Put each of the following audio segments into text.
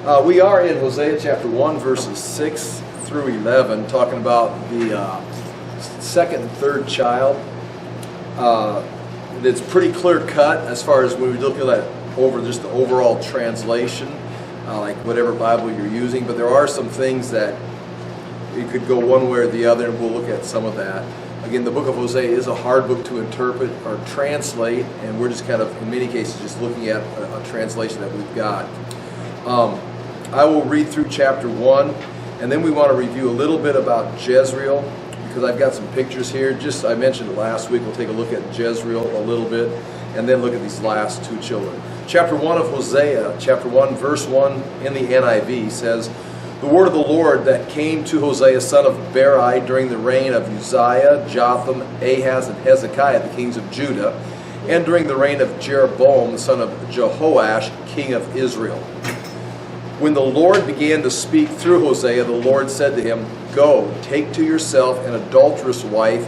We are in Hosea chapter 1, verses 6 through 11, talking about the second and third child. It's pretty clear cut as far as when we look at that over just the overall translation, like whatever Bible you're using. But there are some things that it could go one way or the other, and we'll look at some of that. Again, the book of Hosea is a hard book to interpret or translate, and we're just kind of, in many cases, just looking at a translation that we've got. I will read through chapter 1, and then we want to review a little bit about Jezreel, because I've got some pictures here. Just, I mentioned it last week, we'll take a look at Jezreel a little bit, and then look at these last two children. Chapter 1 of Hosea, chapter 1, verse 1 in the NIV says, "The word of the Lord that came to Hosea, son of Beri, during the reign of Uzziah, Jotham, Ahaz, and Hezekiah, the kings of Judah, and during the reign of Jeroboam, the son of Jehoash, king of Israel. When the Lord began to speak through Hosea, the Lord said to him, 'Go, take to yourself an adulterous wife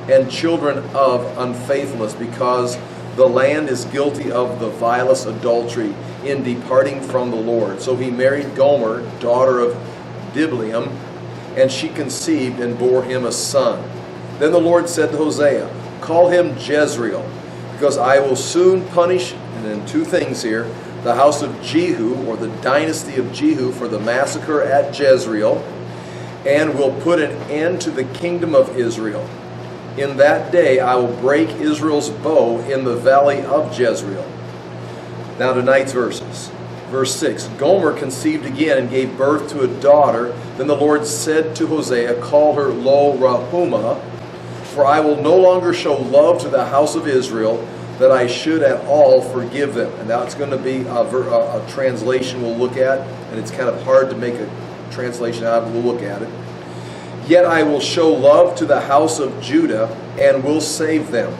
and children of unfaithfulness, because the land is guilty of the vilest adultery in departing from the Lord.' So he married Gomer, daughter of Diblaim, and she conceived and bore him a son. Then the Lord said to Hosea, 'Call him Jezreel, because I will soon punish,'" and then two things here, "the house of Jehu," or the dynasty of Jehu, "for the massacre at Jezreel, and will put an end to the kingdom of Israel. In that day I will break Israel's bow in the valley of Jezreel." Now tonight's verses. Verse 6, "Gomer conceived again and gave birth to a daughter. Then the Lord said to Hosea, 'Call her Lo-Ruhamah, for I will no longer show love to the house of Israel, that I should at all forgive them.'" And now it's going to be a translation we'll look at, and it's kind of hard to make a translation out of it. We'll look at it. "Yet I will show love to the house of Judah, and will save them,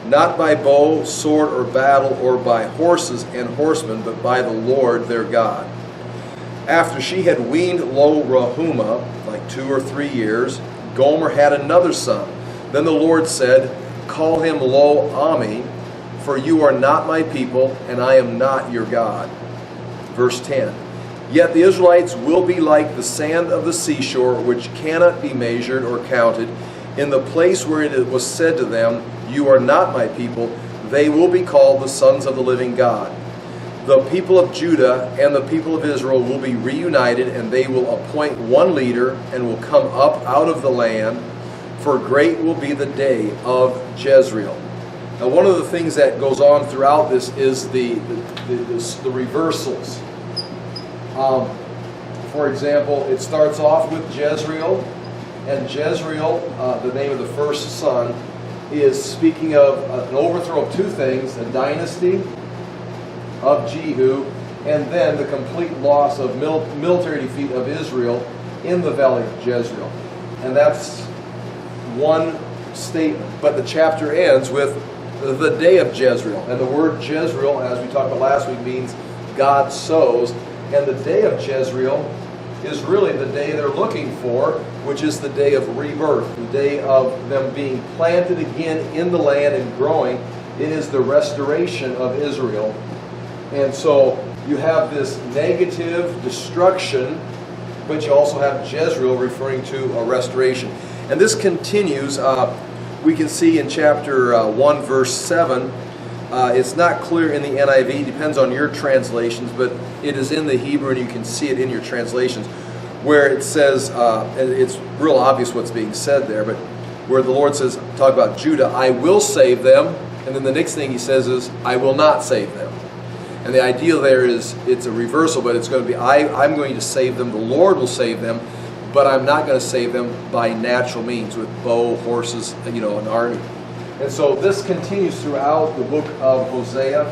not by bow, sword, or battle, or by horses and horsemen, but by the Lord their God." After she had weaned Lo-Ruhamah, like 2 or 3 years, Gomer had another son. Then the Lord said, "Call him Lo-Ammi, for you are not my people, and I am not your God." Verse 10, "Yet the Israelites will be like the sand of the seashore, which cannot be measured or counted. In the place where it was said to them, 'You are not my people,' they will be called the sons of the living God. The people of Judah and the people of Israel will be reunited, and they will appoint one leader and will come up out of the land, for great will be the day of Jezreel." Now, one of the things that goes on throughout this is the reversals. For example, it starts off with Jezreel, and Jezreel, the name of the first son, is speaking of an overthrow of two things: the dynasty of Jehu, and then the complete loss of military defeat of Israel in the valley of Jezreel. And that's one statement. But the chapter ends with the day of Jezreel. And the word Jezreel, as we talked about last week, means God sows. And the day of Jezreel is really the day they're looking for, which is the day of rebirth, the day of them being planted again in the land and growing. It is the restoration of Israel. And so you have this negative destruction, but you also have Jezreel referring to a restoration. And this continues. We can see in chapter 1, verse 7, it's not clear in the NIV, depends on your translations, but it is in the Hebrew, and you can see it in your translations, where it says, and it's real obvious what's being said there, but where the Lord says, talk about Judah, "I will save them," and then the next thing he says is, "I will not save them." And the idea there is, it's a reversal, but it's going to be, I'm going to save them, the Lord will save them, but I'm not going to save them by natural means, with bow, horses, an army. And so this continues throughout the book of Hosea,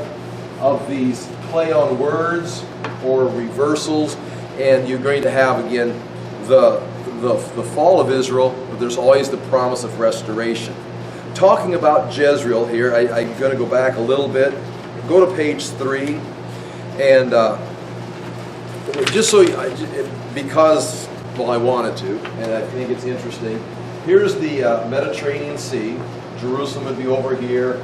of these play on words or reversals, and you're going to have, again, the fall of Israel, but there's always the promise of restoration. Talking about Jezreel here, I'm going to go back a little bit. Go to page 3, and just so, because, well, I wanted to, and I think it's interesting. Here's the Mediterranean Sea. Jerusalem would be over here,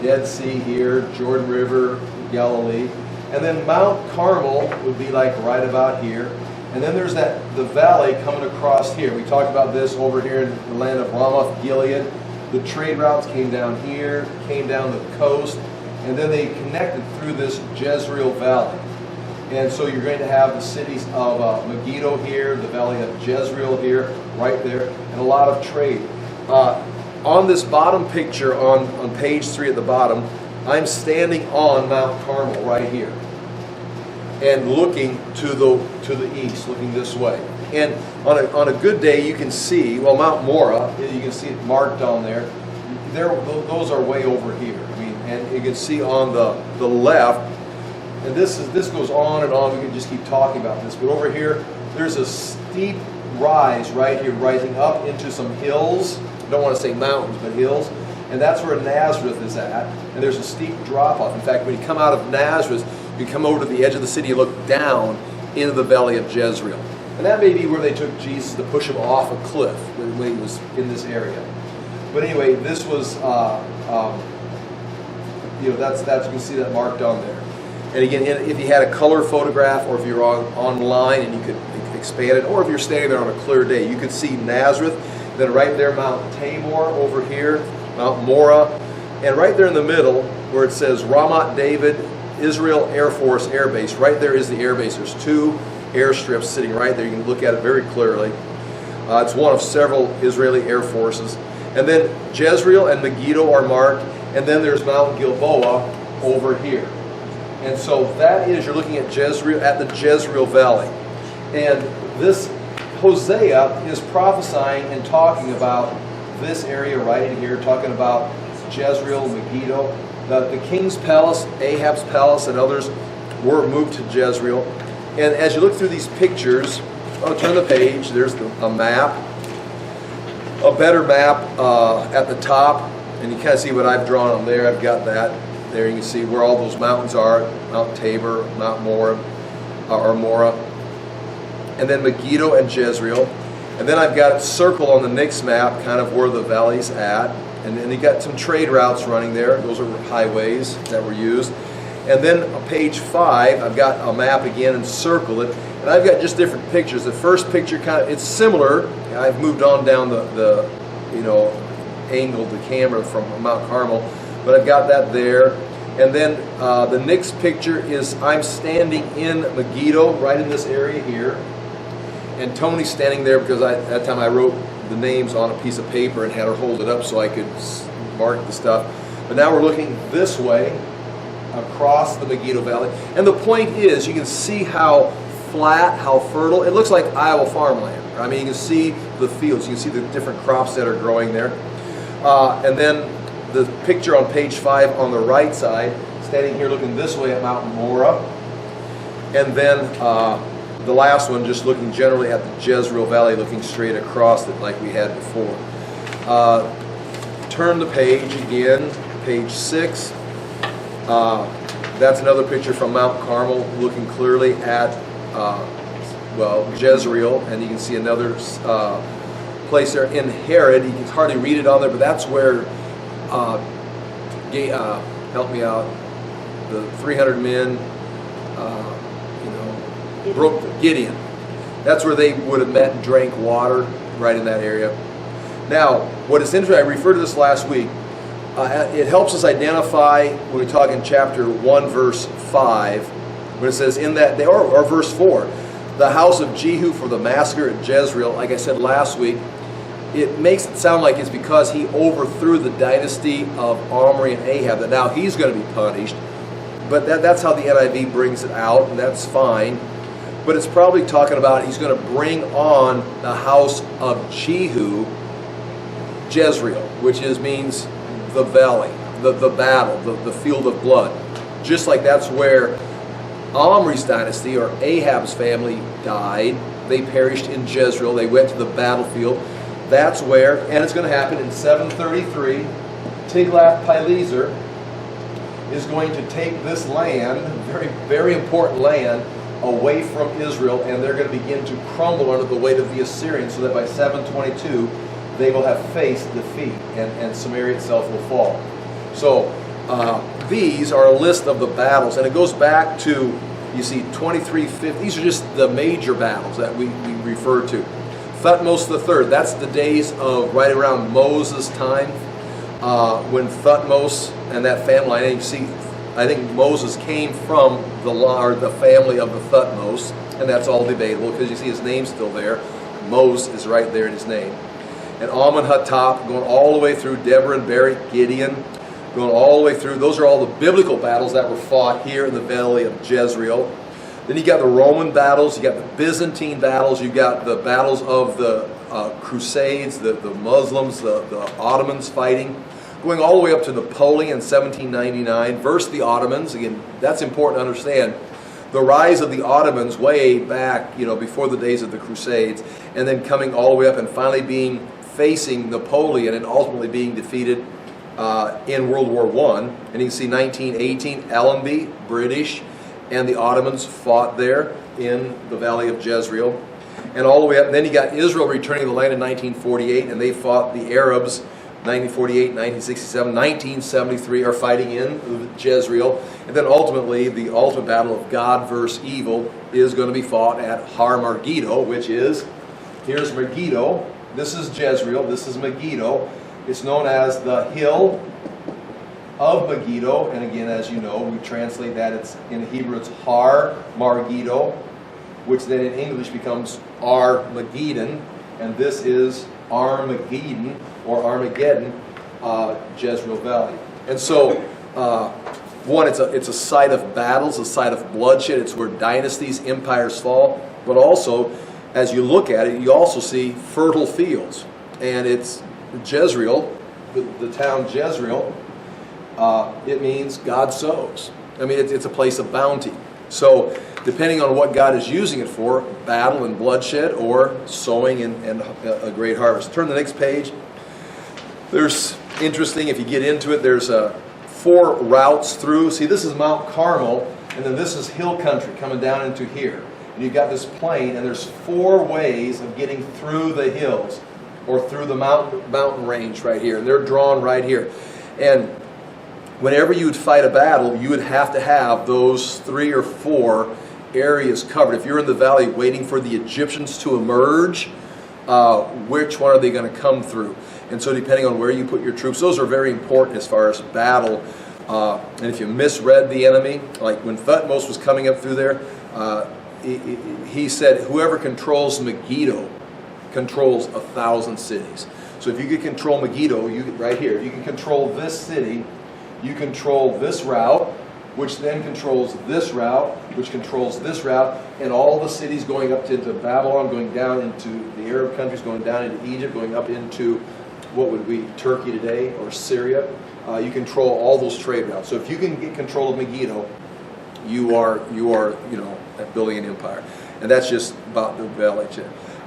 Dead Sea here, Jordan River, Galilee. And then Mount Carmel would be like right about here. And then there's the valley coming across here. We talked about this over here in the land of Ramoth Gilead. The trade routes came down here, came down the coast, and then they connected through this Jezreel Valley. And so you're going to have the cities of Megiddo here, the valley of Jezreel here, right there, and a lot of trade. On this bottom picture on page 3 at the bottom, I'm standing on Mount Carmel right here and looking to the east, looking this way. And on a good day, you can see, well, Mount Mora, you can see it marked on there. Those are way over here. I mean, and you can see on the left, and this goes on and on. We can just keep talking about this. But over here, there's a steep rise right here, rising up into some hills. I don't want to say mountains, but hills. And that's where Nazareth is at. And there's a steep drop off. In fact, when you come out of Nazareth, you come over to the edge of the city, you look down into the valley of Jezreel. And that may be where they took Jesus to push him off a cliff when he was in this area. But anyway, this was, that's you can see that marked on there. And again, if you had a color photograph, or if you're online and you could expand it, or if you're standing there on a clear day, you could see Nazareth. Then right there, Mount Tabor over here, Mount Mora, and right there in the middle where it says Ramat David Israel Air Force Air Base. Right there is the air base. There's 2 airstrips sitting right there. You can look at it very clearly. It's one of several Israeli air forces. And then Jezreel and Megiddo are marked. And then there's Mount Gilboa over here. And so that is, you're looking at Jezreel, at the Jezreel Valley. And this Hosea is prophesying and talking about this area right in here, talking about Jezreel, Megiddo. The king's palace, Ahab's palace, and others were moved to Jezreel. And as you look through these pictures, I'll turn the page, there's a map, a better map at the top, and you kind of see what I've drawn on there. I've got that there. You can see where all those mountains are, Mount Tabor, Mount Mora, or Mora, and then Megiddo and Jezreel. And then I've got it circled on the next map, kind of where the valley's at. And then you got some trade routes running there. Those are highways that were used. And then on page 5, I've got a map again and circle it. And I've got just different pictures. The first picture it's similar. I've moved on down the angled the camera from Mount Carmel, but I've got that there. And then the next picture is I'm standing in Megiddo, right in this area here. And Tony's standing there because that time I wrote the names on a piece of paper and had her hold it up so I could mark the stuff. But now we're looking this way across the Megiddo Valley. And the point is, you can see how flat, how fertile. It looks like Iowa farmland. I mean, you can see the fields. You can see the different crops that are growing there. And then the picture on page 5 on the right side, standing here looking this way at Mount Mora. And then the last one just looking generally at the Jezreel Valley, looking straight across it like we had before. Turn the page again, page 6. That's another picture from Mount Carmel, looking clearly at Jezreel, and you can see another place there in Herod. You can hardly read it on there, but that's where help me out, the 300 men broke Gideon. That's where they would have met and drank water, right in that area. Now, what is interesting, I referred to this last week, it helps us identify when we talk in chapter 1 verse 5 when it says in that day, or verse 4, the house of Jehu for the massacre at Jezreel. Like I said last week, it makes it sound like it's because he overthrew the dynasty of Omri and Ahab, that now he's going to be punished. But that's how the NIV brings it out, and that's fine. But it's probably talking about he's going to bring on the house of Jehu, Jezreel, which means the valley, the battle, the field of blood. Just like that's where Omri's dynasty, or Ahab's family, died. They perished in Jezreel. They went to the battlefield. That's where, and it's going to happen in 733, Tiglath-Pileser is going to take this land, very, very important land, away from Israel, and they're going to begin to crumble under the weight of the Assyrians, so that by 722 they will have faced defeat, and Samaria itself will fall. So these are a list of the battles, and it goes back to, you see, 2350. These are just the major battles that we refer to. Thutmose III, that's the days of right around Moses' time, when Thutmose and that family, I think Moses came from the family of the Thutmose, and that's all debatable because you see his name's still there. Moses is right there in his name. And Amun-Hattap, going all the way through Deborah and Barak, Gideon, going all the way through. Those are all the biblical battles that were fought here in the valley of Jezreel. Then you got the Roman battles, you got the Byzantine battles, you got the battles of the Crusades, the Muslims, the Ottomans fighting, going all the way up to Napoleon in 1799 versus the Ottomans. Again, that's important to understand. The rise of the Ottomans way back, before the days of the Crusades, and then coming all the way up and finally facing Napoleon and ultimately being defeated in World War I. And you can see 1918, Allenby, British, and the Ottomans fought there in the valley of Jezreel. And all the way up, then you got Israel returning to the land in 1948, and they fought the Arabs 1948, 1967, 1973 are fighting in Jezreel. And then ultimately, the ultimate battle of God versus evil is going to be fought at Har Megiddo, which is, here's Megiddo. This is Jezreel. This is Megiddo. It's known as the Hill of Megiddo. And again, as you know, we translate that. It's in Hebrew, it's Har Megiddo, which then in English becomes Armageddon. And this is Armageddon, or Armageddon, Jezreel Valley. And so, one, it's a site of battles, a site of bloodshed. It's where dynasties, empires fall. But also, as you look at it, you also see fertile fields. And it's Jezreel, the town Jezreel, it means God sows. I mean, it's a place of bounty. So, depending on what God is using it for, battle and bloodshed, or sowing and a great harvest. Turn to the next page. There's, interesting, if you get into it, there's 4 routes through. See, this is Mount Carmel, and then this is hill country coming down into here. And you've got this plain, and there's 4 ways of getting through the hills, or through the mountain range right here. And they're drawn right here. And whenever you would fight a battle, you would have to have those 3 or 4 areas covered. If you're in the valley waiting for the Egyptians to emerge, which one are they going to come through? And so depending on where you put your troops, those are very important as far as battle. And if you misread the enemy, like when Thutmose was coming up through there, he said, whoever controls Megiddo controls 1,000 cities. So if you could control Megiddo, right here, if you can control this city, you control this route, which then controls this route, which controls this route, and all the cities going up into Babylon, going down into the Arab countries, going down into Egypt, going up into what would be Turkey today, or Syria. You control all those trade routes. So if you can get control of Megiddo, you are building an empire. And that's just about the valley.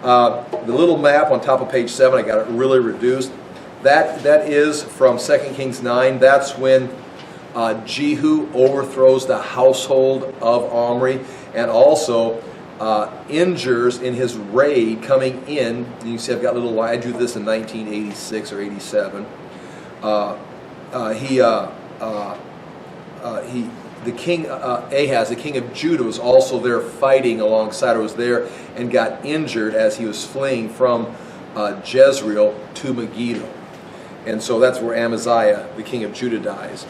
The little map on top of page 7, I got it really reduced. That is from 2 Kings 9. That's when Jehu overthrows the household of Omri, and also injures in his raid coming in. You can see I've got a little line. I drew this in 1986 or 87. The king Ahaz, the king of Judah, was also there fighting alongside, or was there and got injured as he was fleeing from Jezreel to Megiddo. And so that's where Amaziah, the king of Judah, dies.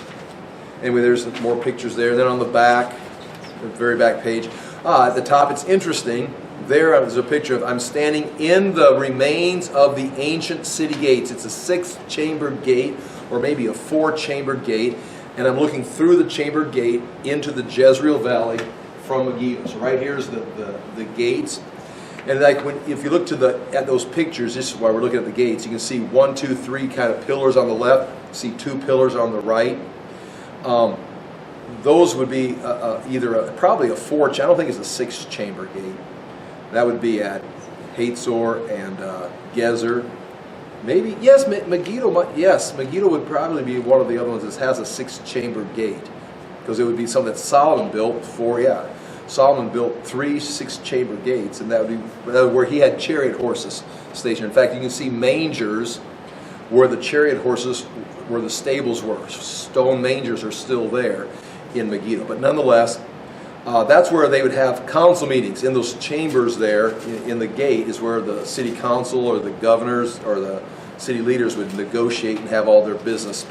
Anyway, there's more pictures there. Then on the back, the very back page, at the top, it's interesting. There's a picture of, I'm standing in the remains of the ancient city gates. It's a 6-chambered gate, or maybe a 4-chambered gate. And I'm looking through the chambered gate into the Jezreel Valley from Megiddo. So right here's the gates. And like if you look at those pictures, this is why we're looking at the gates. You can see 1, 2, 3 kind of pillars on the left. See 2 pillars on the right. Those would be probably a 4. I don't think it's a 6-chamber gate. That would be at Hatzor and Gezer. Maybe, yes, Megiddo. Yes, Megiddo would probably be one of the other ones that has a 6-chamber gate, because it would be something that Solomon built for. Yeah, Solomon built 3 6-chamber gates, and that would be where he had chariot horses stationed. In fact, you can see mangers where the chariot horses where the stables were. Stone mangers are still there in Megiddo. But nonetheless, that's where they would have council meetings. In those chambers there, in the gate, is where the city council or the governors or the city leaders would negotiate and have all their business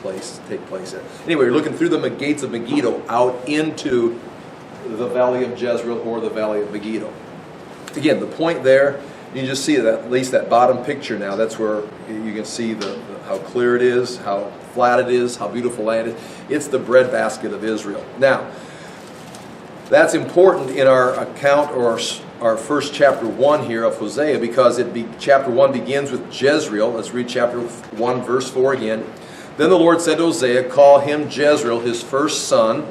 take place there. Anyway, you're looking through the gates of Megiddo out into the Valley of Jezreel or the Valley of Megiddo. Again, the point there, you can just see that, at least that bottom picture now. That's where you can see how clear it is, how flat it is, how beautiful land it is. It's the breadbasket of Israel. Now, that's important in our account or our first chapter 1 here of Hosea, because chapter 1 begins with Jezreel. Let's read chapter 1, verse 4 again. Then the Lord said to Hosea, call him Jezreel, his first son.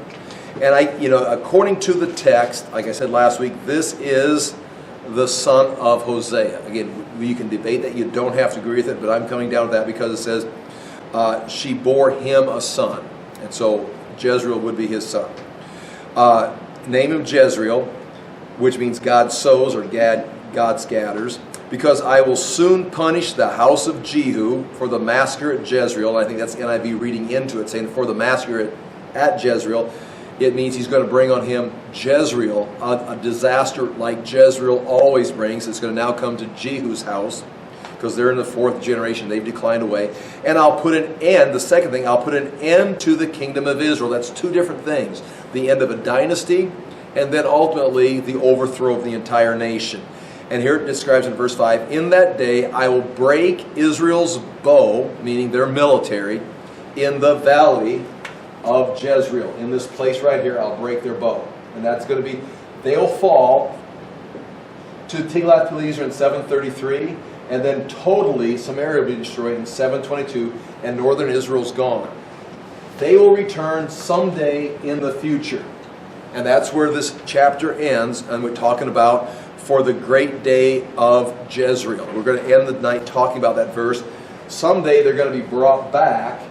And according to the text, like I said last week, this is the son of Hosea. Again, you can debate that. You don't have to agree with it, but I'm coming down to that because it says she bore him a son. And so Jezreel would be his son. Name him Jezreel, which means God sows or God scatters, because I will soon punish the house of Jehu for the massacre at Jezreel. I think that's NIV reading into it, saying for the massacre at Jezreel. It means he's going to bring on him Jezreel, a disaster like Jezreel always brings. It's going to now come to Jehu's house, because they're in the 4th generation. They've declined away. And I'll put an end, the second thing, I'll put an end to the kingdom of Israel. That's two different things. The end of a dynasty, and then ultimately the overthrow of the entire nation. And here it describes in verse 5, in that day I will break Israel's bow, meaning their military, in the valley of Jezreel. In this place right here, I'll break their bow. And that's going to be, they'll fall to Tiglath-Pileser in 733, and then totally Samaria will be destroyed in 722, and northern Israel's gone. They will return someday in the future. And that's where this chapter ends, and we're talking about for the great day of Jezreel. We're going to end the night talking about that verse. Someday they're going to be brought back,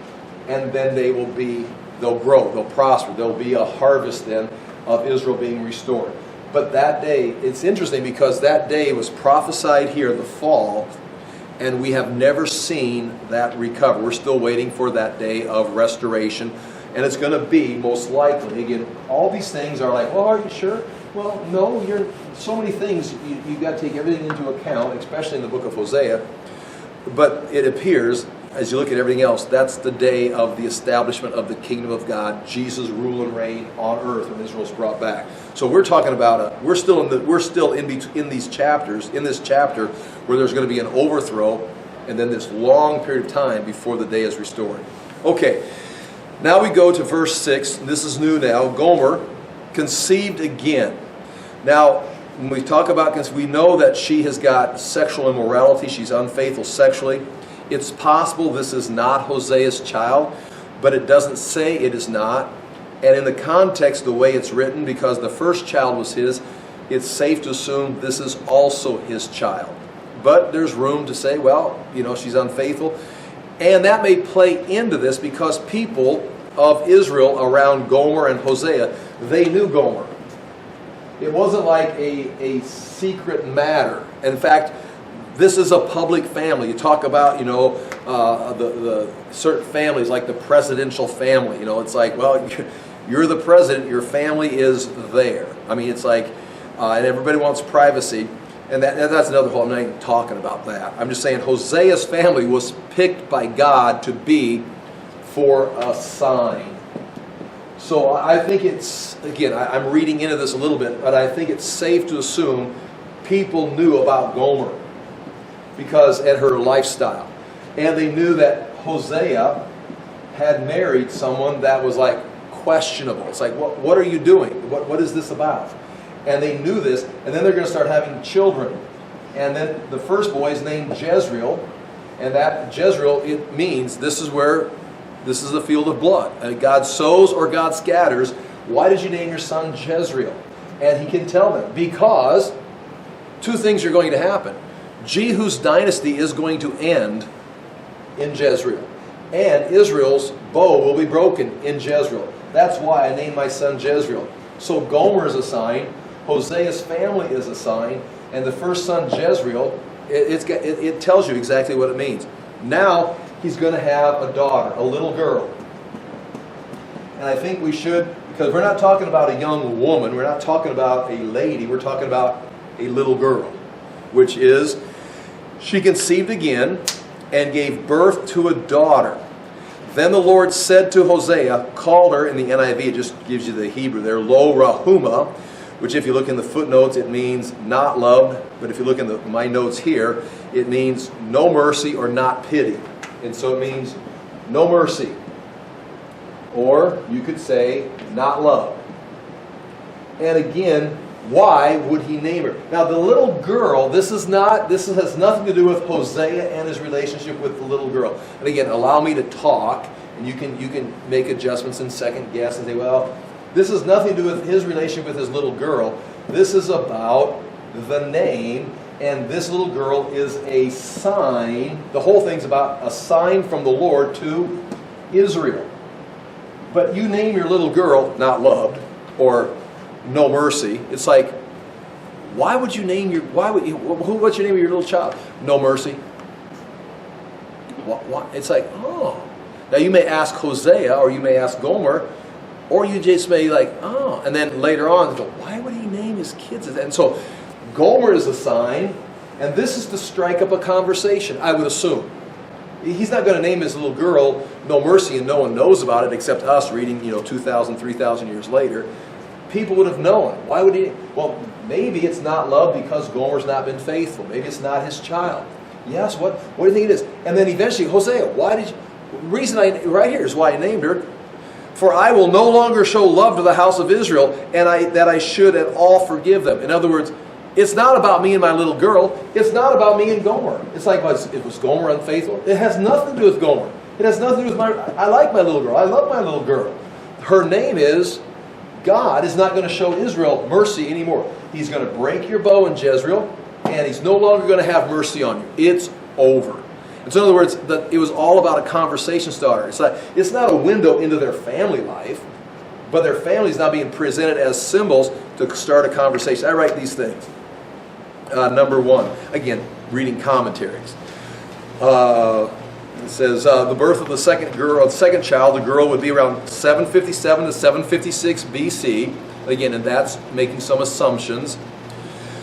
and then they'll grow, they'll prosper. There'll be a harvest then of Israel being restored. But that day, it's interesting because that day was prophesied here, the fall, and we have never seen that recover. We're still waiting for that day of restoration. And it's going to be, most likely, again, all these things are like, well, are you sure? Well, no, so many things, you've got to take everything into account, especially in the book of Hosea. But it appears, as you look at everything else, that's the day of the establishment of the kingdom of God, Jesus' rule and reign on earth when Israel's brought back. So we're talking about we're still in these chapters, in this chapter, where there's going to be an overthrow, and then this long period of time before the day is restored. Okay. Now we go to verse 6. This is new now. Gomer conceived again. Now, when we talk about this, we know that she has got sexual immorality. She's unfaithful sexually. It's possible this is not Hosea's child, but it doesn't say it is not. And in the context, the way it's written, because the first child was his, it's safe to assume this is also his child. But there's room to say, well, she's unfaithful. And that may play into this because people of Israel around Gomer and Hosea, they knew Gomer. It wasn't like a secret matter. In fact, this is a public family. You talk about, the certain families like the presidential family. It's like, well, you're the president, your family is there. I mean, it's like, and everybody wants privacy. And that's another whole, I'm not even talking about that. I'm just saying Hosea's family was picked by God to be for a sign. So I think it's, again, I'm reading into this a little bit, but I think it's safe to assume people knew about Gomer and her lifestyle. And they knew that Hosea had married someone that was like questionable. It's like, what are you doing? What is this about? And they knew this, and then they're going to start having children. And then the first boy is named Jezreel, and that Jezreel, it means this is the field of blood. And God sows or God scatters. Why did you name your son Jezreel? And he can tell them, because two things are going to happen. Jehu's dynasty is going to end in Jezreel, and Israel's bow will be broken in Jezreel. That's why I named my son Jezreel. So Gomer is a sign. Hosea's family is a sign, and the first son Jezreel, it tells you exactly what it means. Now, he's going to have a daughter, a little girl. And I think we should, because we're not talking about a young woman, we're not talking about a lady, we're talking about a little girl, which is, she conceived again and gave birth to a daughter. Then the Lord said to Hosea, called her, in the NIV, it just gives you the Hebrew there, Lo Rahuma, which if you look in the footnotes, it means not loved. But if you look in my notes here, it means no mercy or not pity. And so it means no mercy. Or you could say not love. And again, why would he name her? Now the little girl, this has nothing to do with Hosea and his relationship with the little girl. And again, allow me to talk, and you can make adjustments and second guess and say, well, this has nothing to do with his relationship with his little girl. This is about the name, and this little girl is a sign. The whole thing's about a sign from the Lord to Israel. But you name your little girl not loved or no mercy. It's like, what's your name of your little child? No mercy. What? It's like, oh. Now you may ask Hosea or you may ask Gomer, or you just may like, oh. And then later on, go, why would he name his kids that? And so Gomer is a sign, and this is to strike up a conversation, I would assume. He's not going to name his little girl No Mercy and no one knows about it except us reading, 2,000, 3,000 years later. People would have known. Why would he? Well, maybe it's not love because Gomer's not been faithful. Maybe it's not his child. Yes, what do you think it is? And then eventually, Hosea, right here is why I named her. For I will no longer show love to the house of Israel, and that I should at all forgive them. In other words, it's not about me and my little girl. It's not about me and Gomer. It's like, was Gomer unfaithful? It has nothing to do with Gomer. It has nothing to do with I like my little girl. I love my little girl. Her name is, God is not going to show Israel mercy anymore. He's going to break your bow in Jezreel, and he's no longer going to have mercy on you. It's over. And so in other words, it was all about a conversation starter. It's not a window into their family life, but their family is now being presented as symbols to start a conversation. I write these things. Number one, again, reading commentaries. It says the birth of the second child, the girl would be around 757 to 756 BC. Again, and that's making some assumptions.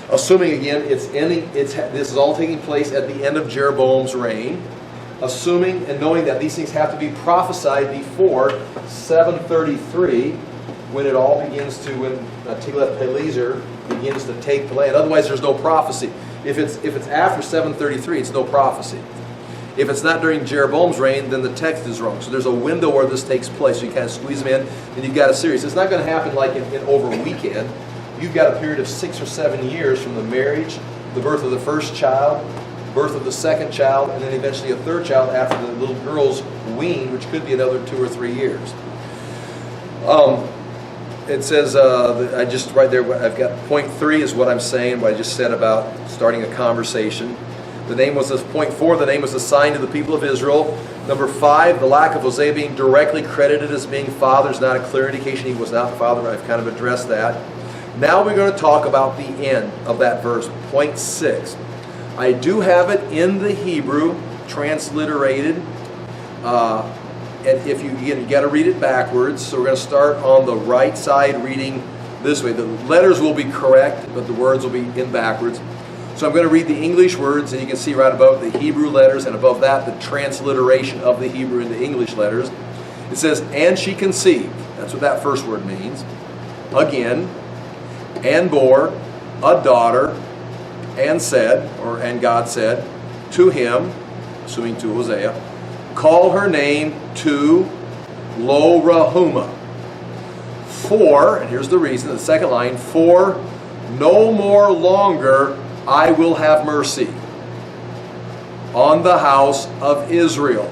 Assuming again, this is all taking place at the end of Jeroboam's reign. Assuming and knowing that these things have to be prophesied before 733, when it all begins to, when Tiglath-Pileser begins to take the land. Otherwise, there's no prophecy. If it's after 733, it's no prophecy. If it's not during Jeroboam's reign, then the text is wrong. So there's a window where this takes place. So you kind of squeeze them in, and you've got a series. It's not going to happen like in over a weekend. You've got a period of 6 or 7 years from the marriage, the birth of the first child, birth of the second child, and then eventually a third child after the little girl's weaned, which could be another 2 or 3 years. It says, I just right there, I've got point 3 is what I'm saying, what I just said about starting a conversation. The name was point 4, the name was assigned to the people of Israel. Number 5, the lack of Hosea being directly credited as being father is not a clear indication he was not father. I've kind of addressed that. Now we're going to talk about the end of that verse, point 6. I do have it in the Hebrew, transliterated. And if you got to read it backwards. So we're going to start on the right side reading this way. The letters will be correct, but the words will be in backwards. So I'm going to read the English words, and you can see right above the Hebrew letters, and above that the transliteration of the Hebrew into English letters. It says, and she conceived. That's what that first word means. Again, and bore a daughter, and said, and God said, to him, assuming to Hosea, call her name to Lo Rahuma. For, and here's the reason, the second line, for no more longer I will have mercy on the house of Israel.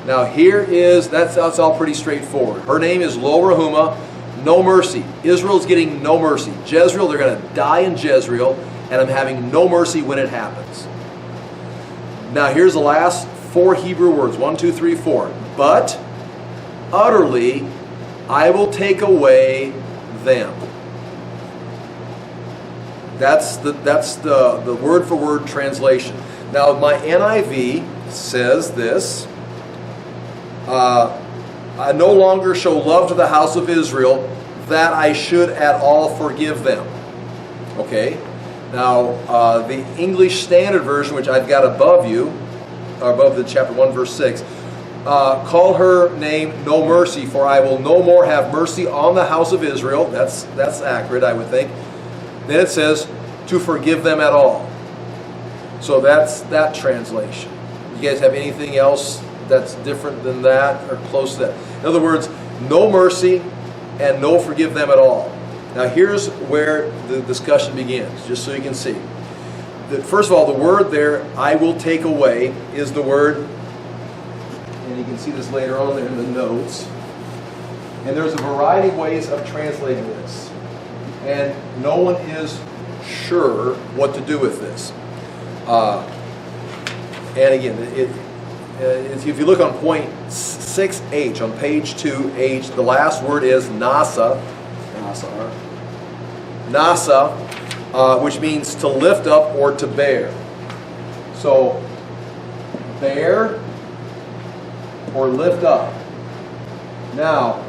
Now that's all pretty straightforward. Her name is Lo Rahuma, no mercy. Israel's getting no mercy. Jezreel, they're going to die in Jezreel, and I'm having no mercy when it happens. Now here's the last 4 Hebrew words, 1, 2, 3, 4. But utterly I will take away them. That's the word for word translation. Now my NIV says this. I no longer show love to the house of Israel, that I should at all forgive them. Okay? Now, the English Standard Version, which I've got above you, or above the chapter 1, verse 6, call her name No Mercy, for I will no more have mercy on the house of Israel. That's accurate, I would think. Then it says, to forgive them at all. So that's that translation. You guys have anything else that's different than that or close to that? In other words, no mercy and no forgive them at all. Now here's where the discussion begins, just so you can see. First of all, the word there, I will take away, is the word, and you can see this later on there in the notes. And there's a variety of ways of translating this. And no one is sure what to do with this. And again, if you look on point 6H, on page 2H, the last word is nasa, which means to lift up or to bear. So, bear or lift up. Now,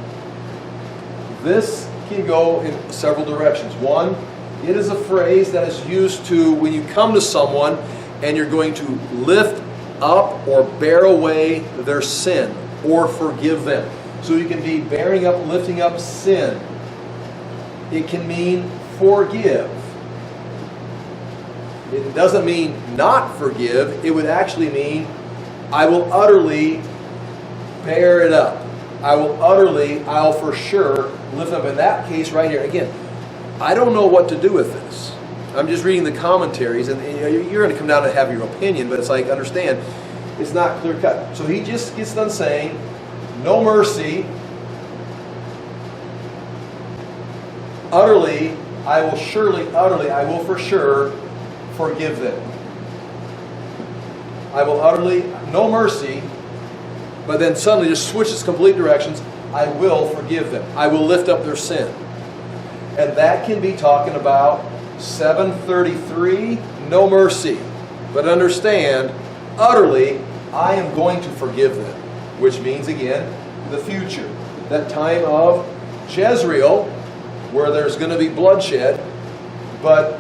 this can go in several directions. One, it is a phrase that is used to when you come to someone and you're going to lift up or bear away their sin or forgive them. So you can be bearing up, lifting up sin. It can mean forgive. It doesn't mean not forgive. It would actually mean I will utterly bear it up. I'll for sure lift up. In that case right here, again, I don't know what to do with this. I'm just reading the commentaries, and you're going to come down and have your opinion, but it's like, understand, it's not clear cut. So he just gets done saying, no mercy, utterly, I will for sure forgive them. I will utterly, no mercy, but then suddenly just switches complete directions. I will forgive them. I will lift up their sin. And that can be talking about 733, no mercy. But understand, utterly, I am going to forgive them. Which means, again, the future. That time of Jezreel, where there's going to be bloodshed, but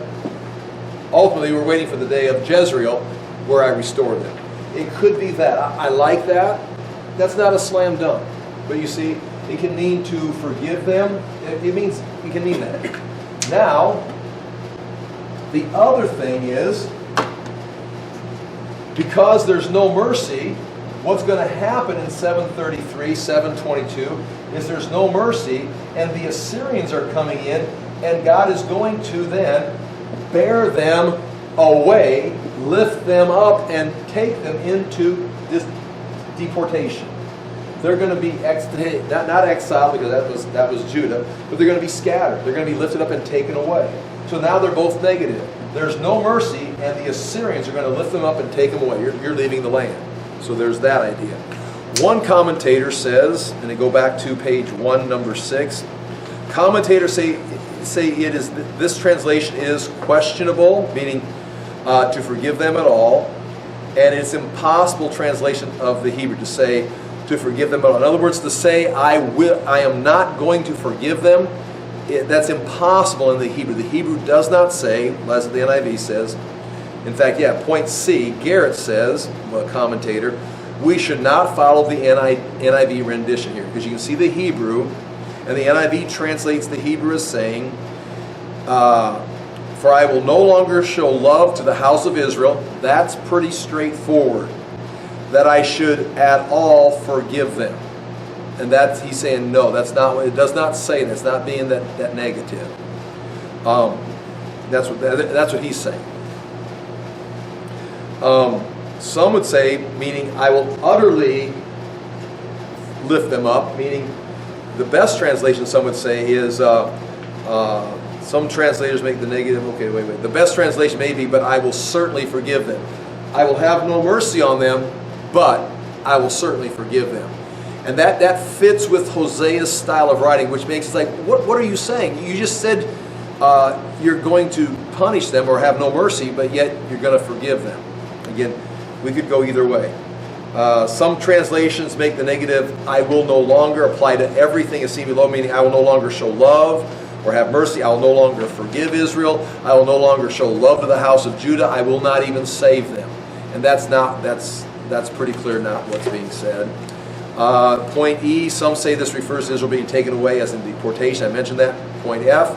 ultimately we're waiting for the day of Jezreel, where I restore them. It could be that. I like that. That's not a slam dunk. But you see, it can mean to forgive them. It can mean that. Now, the other thing is, because there's no mercy, what's going to happen in 733, 722 is there's no mercy, and the Assyrians are coming in, and God is going to then bear them away, lift them up, and take them into this deportation. They're going to be not exiled, because that was Judah, but they're going to be scattered. They're going to be lifted up and taken away. So now they're both negative. There's no mercy, and the Assyrians are going to lift them up and take them away. You're leaving the land. So there's that idea. One commentator says, and they go back to page 1, number 6. Commentators say it is this translation is questionable, meaning to forgive them at all, and it's impossible translation of the Hebrew to say to forgive them at all. In other words, to say I am not going to forgive them, that's impossible in the Hebrew. The Hebrew does not say, as the NIV says. In fact, point C, Garrett says, a commentator, we should not follow the NIV rendition here, because you can see the Hebrew, and the NIV translates the Hebrew as saying, for I will no longer show love to the house of Israel. That's pretty straightforward. That I should at all forgive them. And that's, he's saying no, that's not what it does not say. That's not being that negative. That's what he's saying. Some would say, meaning I will utterly lift them up, meaning the best translation some would say is, some translators make the negative, okay, wait. The best translation may be, but I will certainly forgive them. I will have no mercy on them, but I will certainly forgive them. And that fits with Hosea's style of writing, which makes it like, what are you saying? You just said you're going to punish them or have no mercy, but yet you're going to forgive them. Again, we could go either way. Some translations make the negative, I will no longer, apply to everything as seen below, meaning I will no longer show love or have mercy. I will no longer forgive Israel. I will no longer show love to the house of Judah. I will not even save them. And that's pretty clear not what's being said. Point E, some say this refers to Israel being taken away as in deportation. I mentioned that. Point F,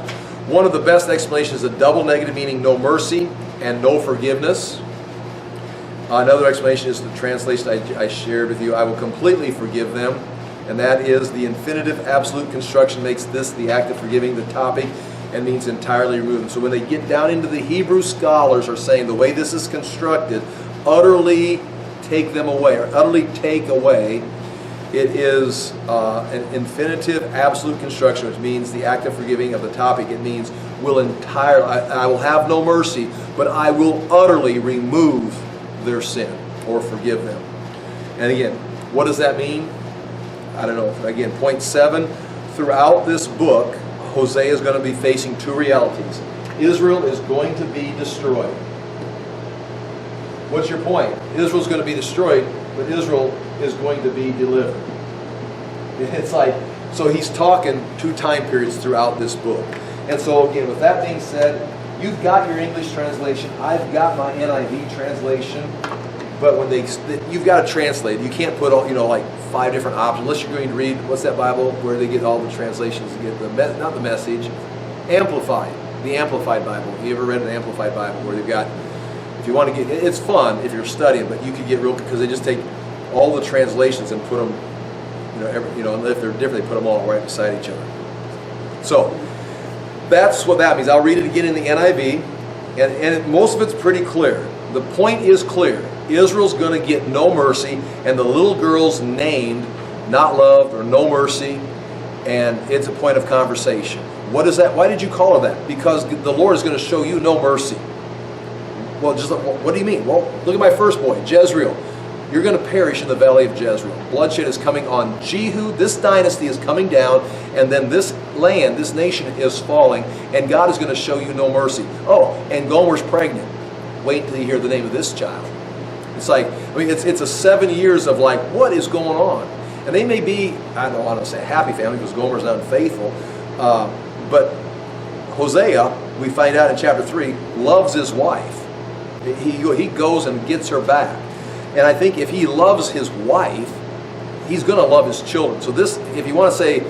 one of the best explanations is a double negative, meaning no mercy and no forgiveness. Another explanation is the translation I shared with you, I will completely forgive them. And that is the infinitive absolute construction makes this the act of forgiving the topic and means entirely remove them. So when they get down into the Hebrew, scholars are saying the way this is constructed, utterly take them away, or utterly take away. It is an infinitive absolute construction, which means the act of forgiving of the topic. It means will entirely, I will have no mercy, but I will utterly remove their sin or forgive them. And again, what does that mean? I don't know. Again, point 7, throughout this book, Hosea is going to be facing two realities. Israel is going to be destroyed. What's your point? Israel's going to be destroyed, but Israel is going to be delivered. It's like, so he's talking two time periods throughout this book. And so again, with that being said, you've got your English translation. I've got my NIV translation. But when you've got to translate. You can't put all, like 5 different options. Unless you're going to read, what's that Bible where they get all the translations to get not the Message, Amplified. The Amplified Bible. Have you ever read an Amplified Bible where they've got, if you want to get, it's fun if you're studying, but you could get real, because they just take all the translations and put them, and if they're different, they put them all right beside each other. So, that's what that means. I'll read it again in the NIV, and most of it's pretty clear. The point is clear. Israel's going to get no mercy, and the little girl's named not loved or no mercy, and it's a point of conversation. What is that? Why did you call her that? Because the Lord is going to show you no mercy. Well, what do you mean? Well, look at my first point, Jezreel. You're going to perish in the valley of Jezreel. Bloodshed is coming on Jehu. This dynasty is coming down, and then this land, this nation is falling, and God is going to show you no mercy. Oh, and Gomer's pregnant. Wait until you hear the name of this child. It's like, it's a 7 years of like, what is going on? And they may be, I don't want to say a happy family because Gomer's not unfaithful, but Hosea, we find out in chapter 3, loves his wife. He goes and gets her back. And I think if he loves his wife, he's going to love his children. So this, if you want to say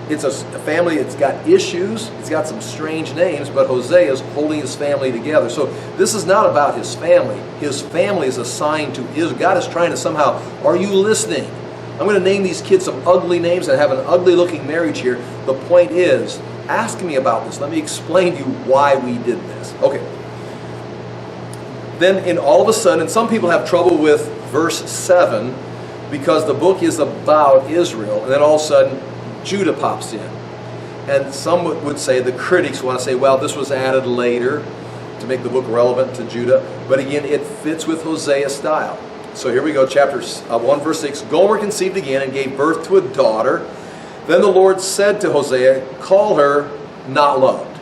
it's a family that's got issues, it's got some strange names, but Hosea is holding his family together. So this is not about his family. His family is assigned to Israel. God is trying to somehow, are you listening? I'm going to name these kids some ugly names and have an ugly looking marriage here. The point is, ask me about this. Let me explain to you why we did this. Okay. Then in all of a sudden, and some people have trouble with verse 7 because the book is about Israel, and then all of a sudden Judah pops in. And some would say, the critics want to say, well, this was added later to make the book relevant to Judah. But again, it fits with Hosea's style. So here we go, chapter 1, verse 6. Gomer conceived again and gave birth to a daughter. Then the Lord said to Hosea, call her not loved.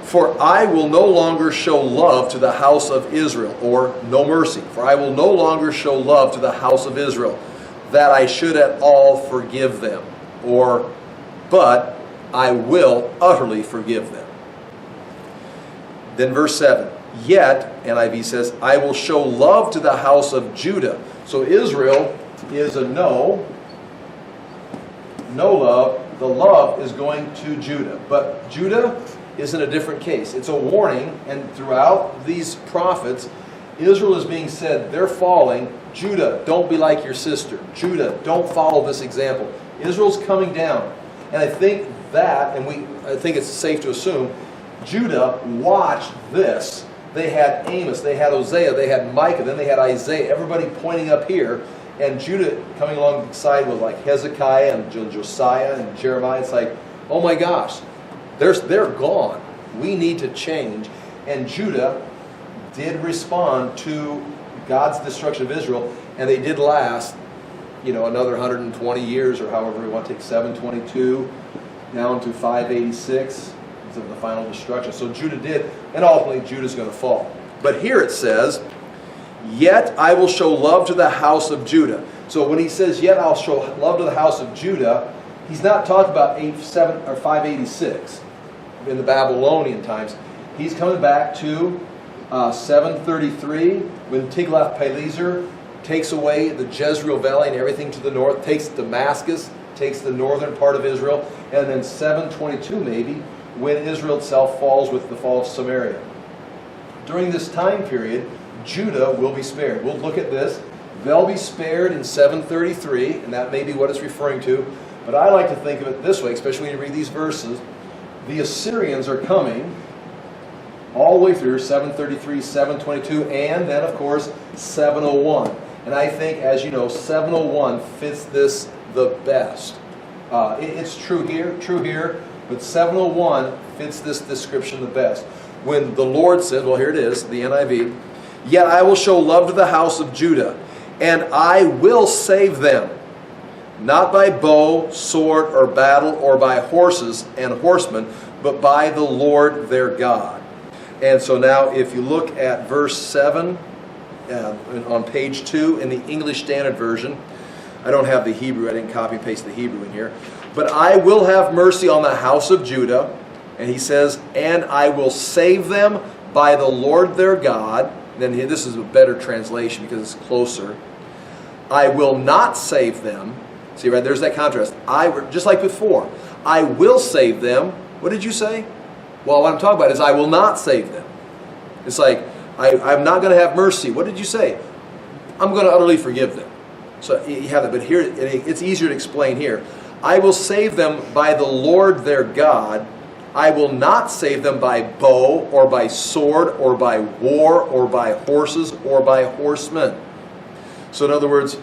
For I will no longer show love to the house of Israel, or no mercy. For I will no longer show love to the house of Israel, that I should at all forgive them. Or, but I will utterly forgive them. Then verse 7. Yet, NIV says, I will show love to the house of Judah. So Israel is a no love. The love is going to Judah. But Judah is in a different case. It's a warning, and throughout these prophets, Israel is being said, they're falling. Judah, don't be like your sister. Judah, don't follow this example. Israel's coming down. And I think that, and I think it's safe to assume, Judah watched this. They had Amos, they had Hosea, they had Micah, then they had Isaiah, everybody pointing up here. And Judah coming alongside with like Hezekiah and Josiah and Jeremiah. It's like, oh my gosh, they're gone. We need to change. And Judah did respond to God's destruction of Israel, and they did last, another 120 years, or however we want to take 722 down to 586 of the final destruction. So Judah did, and ultimately Judah's going to fall. But here it says, Yet I will show love to the house of Judah. So when he says, yet I'll show love to the house of Judah, he's not talking about 586 in the Babylonian times. He's coming back to 733 when Tiglath-Pileser takes away the Jezreel Valley and everything to the north, takes Damascus, takes the northern part of Israel, and then 722 maybe when Israel itself falls with the fall of Samaria. During this time period, Judah will be spared. We'll look at this. They'll be spared in 733, and that may be what it's referring to. But I like to think of it this way, especially when you read these verses. The Assyrians are coming all the way through 733, 722, and then, of course, 701. And I think, as you know, 701 fits this the best. It's true here, but 701 fits this description the best. When the Lord said, well, here it is, the NIV, yet I will show love to the house of Judah, and I will save them, not by bow, sword, or battle, or by horses and horsemen, but by the Lord their God. And so now if you look at verse 7 on page 2 in the English Standard Version, I don't have the Hebrew, I didn't copy and paste the Hebrew in here, but I will have mercy on the house of Judah, and he says, and I will save them by the Lord their God. Then this is a better translation because it's closer. I will not save them. See, right, there's that contrast. Just like before, I will save them. What did you say? Well, what I'm talking about is I will not save them. It's like, I'm not going to have mercy. What did you say? I'm going to utterly forgive them. So you have that, but here, it's easier to explain here. I will save them by the Lord their God. I will not save them by bow, or by sword, or by war, or by horses, or by horsemen. So in other words,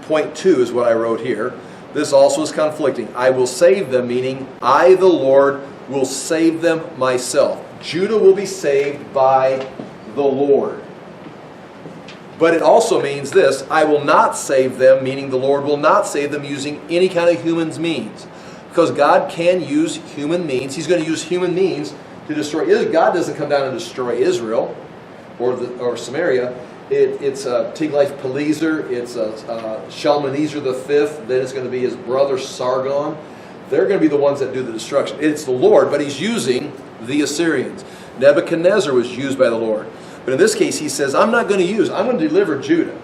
point 2 is what I wrote here. This also is conflicting. I will save them, meaning I, the Lord, will save them myself. Judah will be saved by the Lord. But it also means this, I will not save them, meaning the Lord will not save them using any kind of human means. Because God can use human means. He's going to use human means to destroy Israel. God doesn't come down and destroy Israel or Samaria. It's Tiglath-Pileser, it's Shalmaneser V, then it's going to be his brother Sargon. They're going to be the ones that do the destruction. It's the Lord, but he's using the Assyrians. Nebuchadnezzar was used by the Lord. But in this case, he says, I'm going to deliver Judah.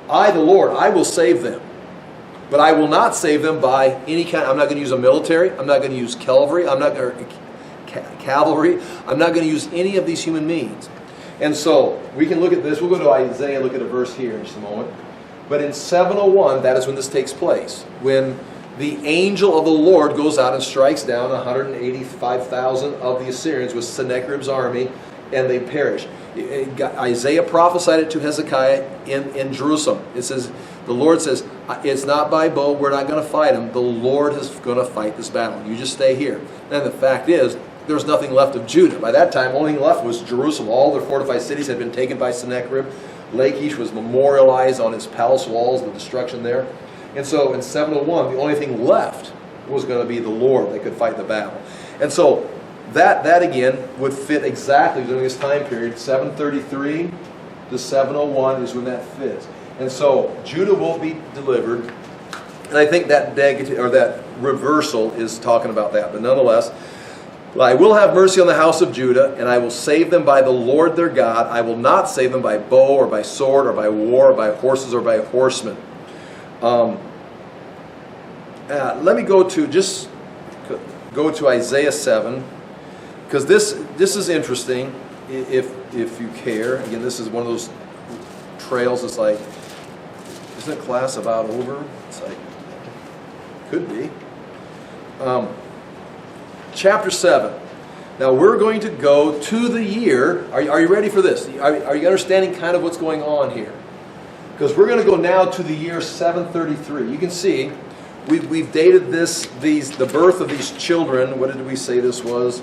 I, the Lord, I will save them. But I will not save them by any kind. I'm not going to use a military. I'm not going to use cavalry. I'm not going to use any of these human means. And so we can look at this. We'll go to Isaiah and look at a verse here in just a moment. But in 701, that is when this takes place. When the angel of the Lord goes out and strikes down 185,000 of the Assyrians with Sennacherib's army, and they perish. Isaiah prophesied it to Hezekiah in Jerusalem. It says, the Lord says, it's not by bow, we're not going to fight them. The Lord is going to fight this battle. You just stay here. And the fact is, there's nothing left of Judah. By that time, only thing left was Jerusalem. All their fortified cities had been taken by Sennacherib. Lachish was memorialized on his palace walls, the destruction there. And so in 701, the only thing left was going to be the Lord that could fight the battle. And so that again would fit exactly during this time period. 733 to 701 is when that fits. And so Judah will be delivered. And I think that negative or that reversal is talking about that. But nonetheless, I will have mercy on the house of Judah, and I will save them by the Lord their God. I will not save them by bow or by sword or by war or by horses or by horsemen. Let me go to Isaiah 7, because this is interesting. If you care, again, this is one of those trails. It's like, isn't class about over? It's like, could be. Chapter 7. Now we're going to go to the year. Are you ready for this? Are you understanding kind of what's going on here? Because we're going to go now to the year 733. You can see we've dated the birth of these children. What did we say this was?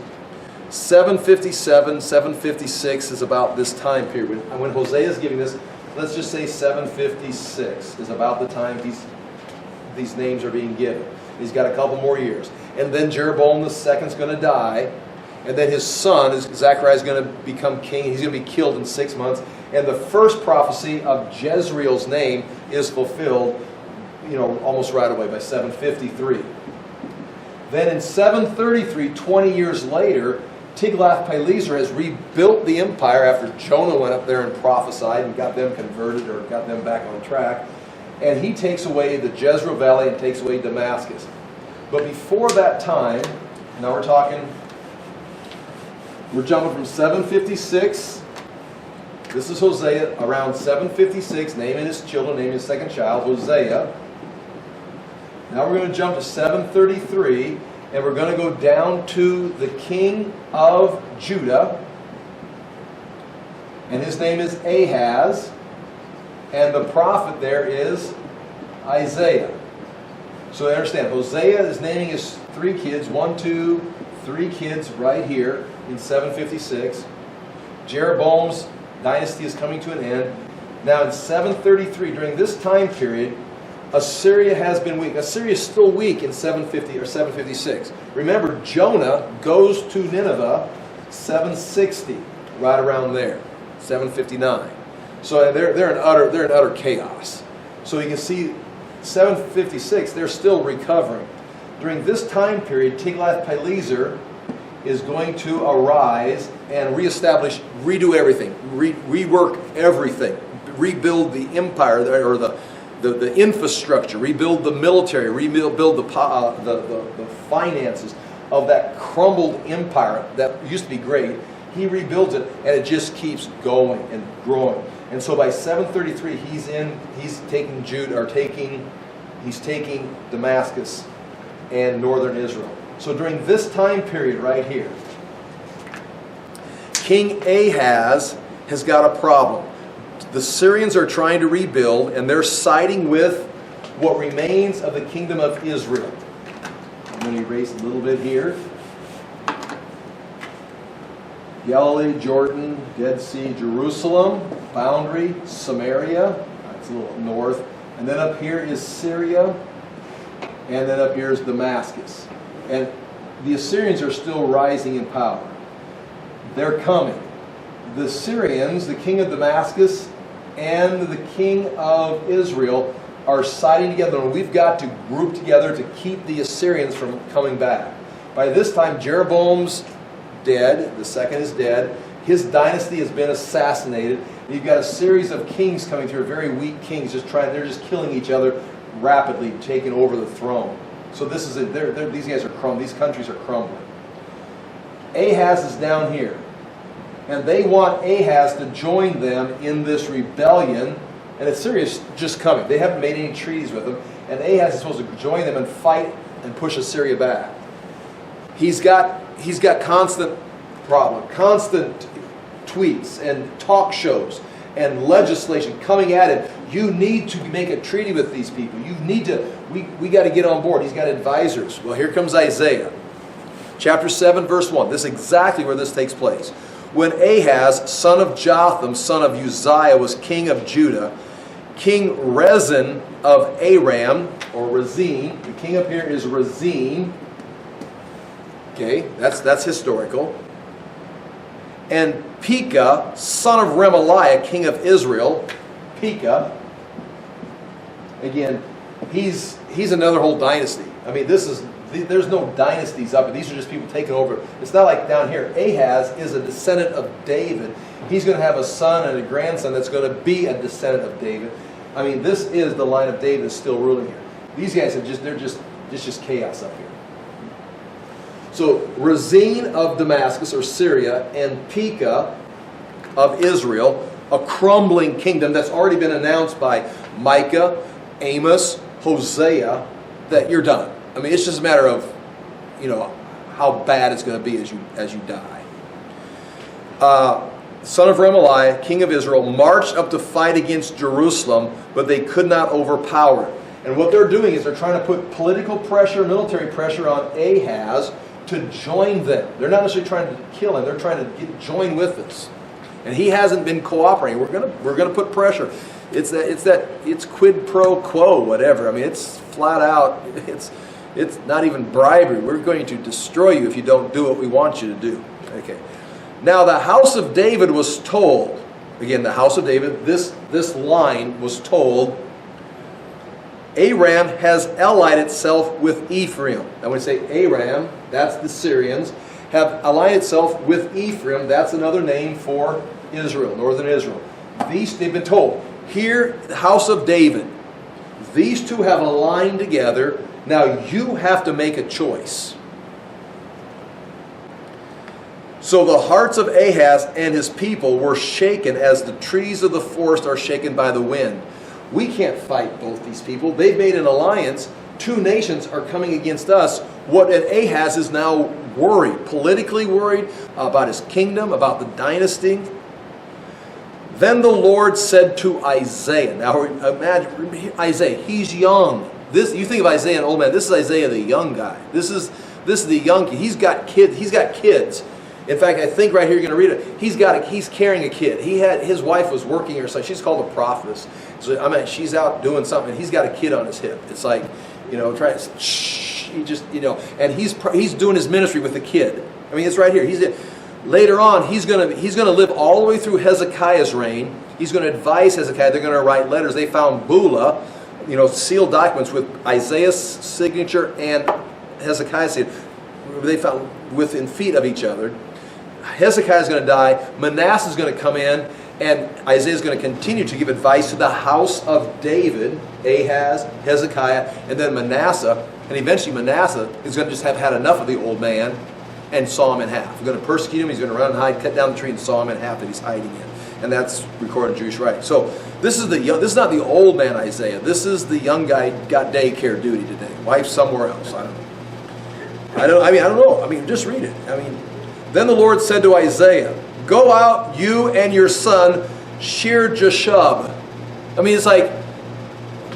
757, 756 is about this time period. When Hosea is giving this, let's just say 756 is about the time these names are being given. He's got a couple more years. And then Jeroboam II is going to die. And then his son, Zechariah, is going to become king. He's going to be killed in 6 months. And the first prophecy of Jezreel's name is fulfilled, almost right away by 753. Then in 733, 20 years later, Tiglath-Pileser has rebuilt the empire after Jonah went up there and prophesied and got them converted or got them back on track. And he takes away the Jezreel Valley and takes away Damascus. But before that time, now we're jumping from 756. This is Hosea around 756, naming his children, naming his second child, Hosea. Now we're going to jump to 733, and we're going to go down to the king of Judah. And his name is Ahaz. And the prophet there is Isaiah. So understand, Hosea is naming his 3 kids, 1, 2, 3 kids right here in 756. Jeroboam's dynasty is coming to an end. Now in 733, during this time period, Assyria has been weak. Assyria is still weak in 750 or 756. Remember, Jonah goes to Nineveh 760, right around there, 759. So they're in utter chaos. So you can see 756, they're still recovering. During this time period, Tiglath-Pileser is going to arise and reestablish, redo everything, rework everything, rebuild the empire or the infrastructure, rebuild the military, rebuild the finances of that crumbled empire that used to be great. He rebuilds it, and it just keeps going and growing. And so by 733, he's taking Damascus and northern Israel. So during this time period right here, King Ahaz has got a problem. The Syrians are trying to rebuild, and they're siding with what remains of the kingdom of Israel. I'm going to erase a little bit here. Galilee, Jordan, Dead Sea, Jerusalem, boundary, Samaria, that's a little north. And then up here is Syria, and then up here is Damascus. And the Assyrians are still rising in power. They're coming. The Syrians, the king of Damascus, and the king of Israel are siding together, and we've got to group together to keep the Assyrians from coming back. By this time, Jeroboam's dead. The second is dead. His dynasty has been assassinated. You've got a series of kings coming through, very weak kings, they're just killing each other rapidly, taking over the throne. So this is these guys are crumbling. These countries are crumbling. Ahaz is down here, and they want Ahaz to join them in this rebellion. And Assyria's just coming. They haven't made any treaties with them, and Ahaz is supposed to join them and fight and push Assyria back. He's got constant tweets and talk shows and legislation coming at him. You need to make a treaty with these people. We got to get on board. He's got advisors. Well, here comes Isaiah. Chapter 7, verse 1. This is exactly where this takes place. When Ahaz, son of Jotham, son of Uzziah, was king of Judah, King Rezin of Aram, or Rezin, the king up here is Rezin. Okay, that's historical. And Pekah, son of Remaliah, king of Israel. Pekah, again, he's another whole dynasty. I mean, there's no dynasties up, these are just people taking over. It's not like down here. Ahaz is a descendant of David. He's going to have a son and a grandson that's going to be a descendant of David. I mean, this is the line of David that's still ruling here. These guys they're just chaos up here. So Rezin of Damascus or Syria and Pekah of Israel, a crumbling kingdom that's already been announced by Micah, Amos, Hosea, that you're done. I mean, it's just a matter of, how bad it's going to be as you die. Son of Remaliah, king of Israel, marched up to fight against Jerusalem, but they could not overpower it. And what they're doing is they're trying to put political pressure, military pressure on Ahaz to join them. They're not necessarily trying to kill him. They're trying to join with us. And he hasn't been cooperating. We're gonna put pressure. It's quid pro quo, whatever. I mean, it's flat out. It's not even bribery. We're going to destroy you if you don't do what we want you to do. Okay. Now the house of David was told, again, the house of David, this line was told, Aram has allied itself with Ephraim. Now when we say Aram, that's the Syrians, have allied itself with Ephraim. That's another name for Israel, northern Israel. They've been told, here, the house of David, these two have aligned together. Now you have to make a choice. So the hearts of Ahaz and his people were shaken as the trees of the forest are shaken by the wind. We can't fight both these people. They've made an alliance. Two nations are coming against us. And Ahaz is now worried, politically worried about his kingdom, about the dynasty. Then the Lord said to Isaiah. Now imagine Isaiah. He's young. You think of Isaiah, an old man. This is Isaiah, the young guy. This is the young kid. He's got kids. In fact, I think right here you're going to read it. He's carrying a kid. His wife was working or something. She's called a prophetess. So she's out doing something. And he's got a kid on his hip. It's like, trying to shh. He just, and he's doing his ministry with the kid. I mean, it's right here. Later on, he's going to live all the way through Hezekiah's reign. He's going to advise Hezekiah. They're going to write letters. They found Bula, sealed documents with Isaiah's signature and Hezekiah's signature. They found within feet of each other. Hezekiah is going to die. Manasseh is going to come in, and Isaiah is going to continue to give advice to the house of David, Ahaz, Hezekiah, and then Manasseh. And eventually Manasseh is going to just have had enough of the old man and saw him in half. He's going to persecute him. He's going to run and hide, cut down the tree, and saw him in half that he's hiding in. And that's recorded in Jewish writing. So this is not the old man Isaiah. This is the young guy got daycare duty today. Wife somewhere else. I don't know. Just read it. Then the Lord said to Isaiah, "Go out, you and your son, Shear Jashub." It's like,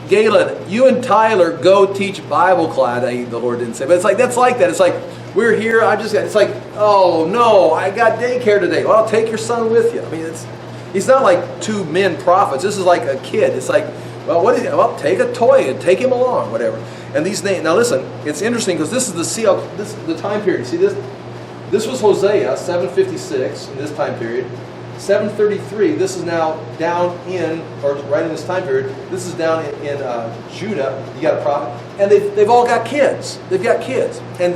Galen, you and Tyler go teach Bible class. The Lord didn't say, but that's like that. It's like, we're here. It's like, oh no, I got daycare today. Well, take your son with you. It's not like two men prophets. This is like a kid. It's like, well, what is it? Well, take a toy and take him along, whatever. And these names. Now listen, it's interesting because this is the time period. See this? This was Hosea 756 in this time period. 733. This is now down right in this time period. This is down in Judah. You got a prophet, and they've all got kids. They've got kids, and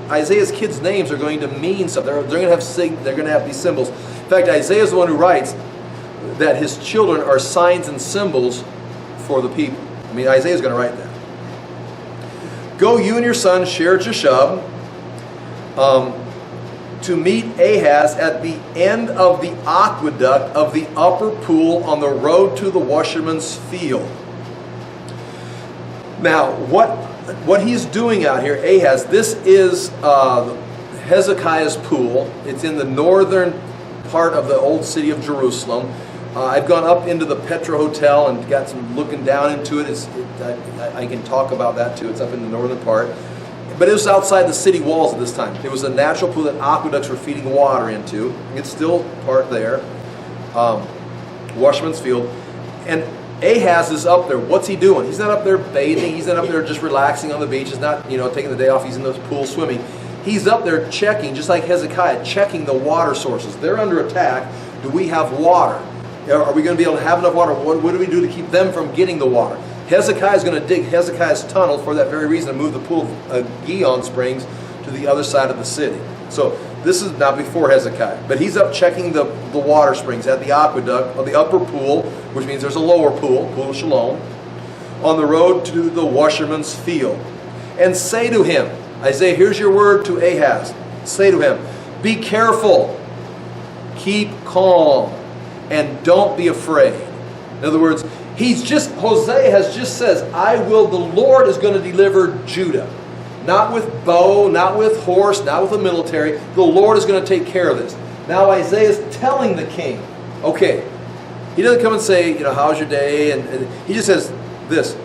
Isaiah's kids' names are going to mean something. They're going to have these symbols. In fact, Isaiah is the one who writes that his children are signs and symbols for the people. Isaiah is going to write that. Go, you and your son, Shear Jashub, to meet Ahaz at the end of the aqueduct of the upper pool on the road to the washerman's field. Now, what he's doing out here, Ahaz, this is Hezekiah's pool. It's in the northern part of the old city of Jerusalem. I've gone up into the Petra Hotel and got some looking down into it. I can talk about that too. It's up in the northern part. But it was outside the city walls at this time. It was a natural pool that aqueducts were feeding water into. It's still part there. Washerman's Field. And Ahaz is up there. What's he doing? He's not up there bathing. He's not up there just relaxing on the beach. He's not, taking the day off. He's in the pool swimming. He's up there checking, just like Hezekiah, checking the water sources. They're under attack. Do we have water? Are we going to be able to have enough water? What do we do to keep them from getting the water? Hezekiah is going to dig Hezekiah's tunnel for that very reason, to move the pool of Gihon Springs to the other side of the city. So this is now before Hezekiah. But he's up checking the water springs at the aqueduct, or the upper pool, which means there's a lower pool, Pool of Shalom, on the road to the washerman's field. And say to him, Isaiah, here's your word to Ahaz. Say to him, be careful, keep calm, and don't be afraid. In other words, Hosea has just says, the Lord is going to deliver Judah. Not with bow, not with horse, not with the military. The Lord is going to take care of this. Now Isaiah is telling the king, okay, he doesn't come and say, how's your day? And he just says this,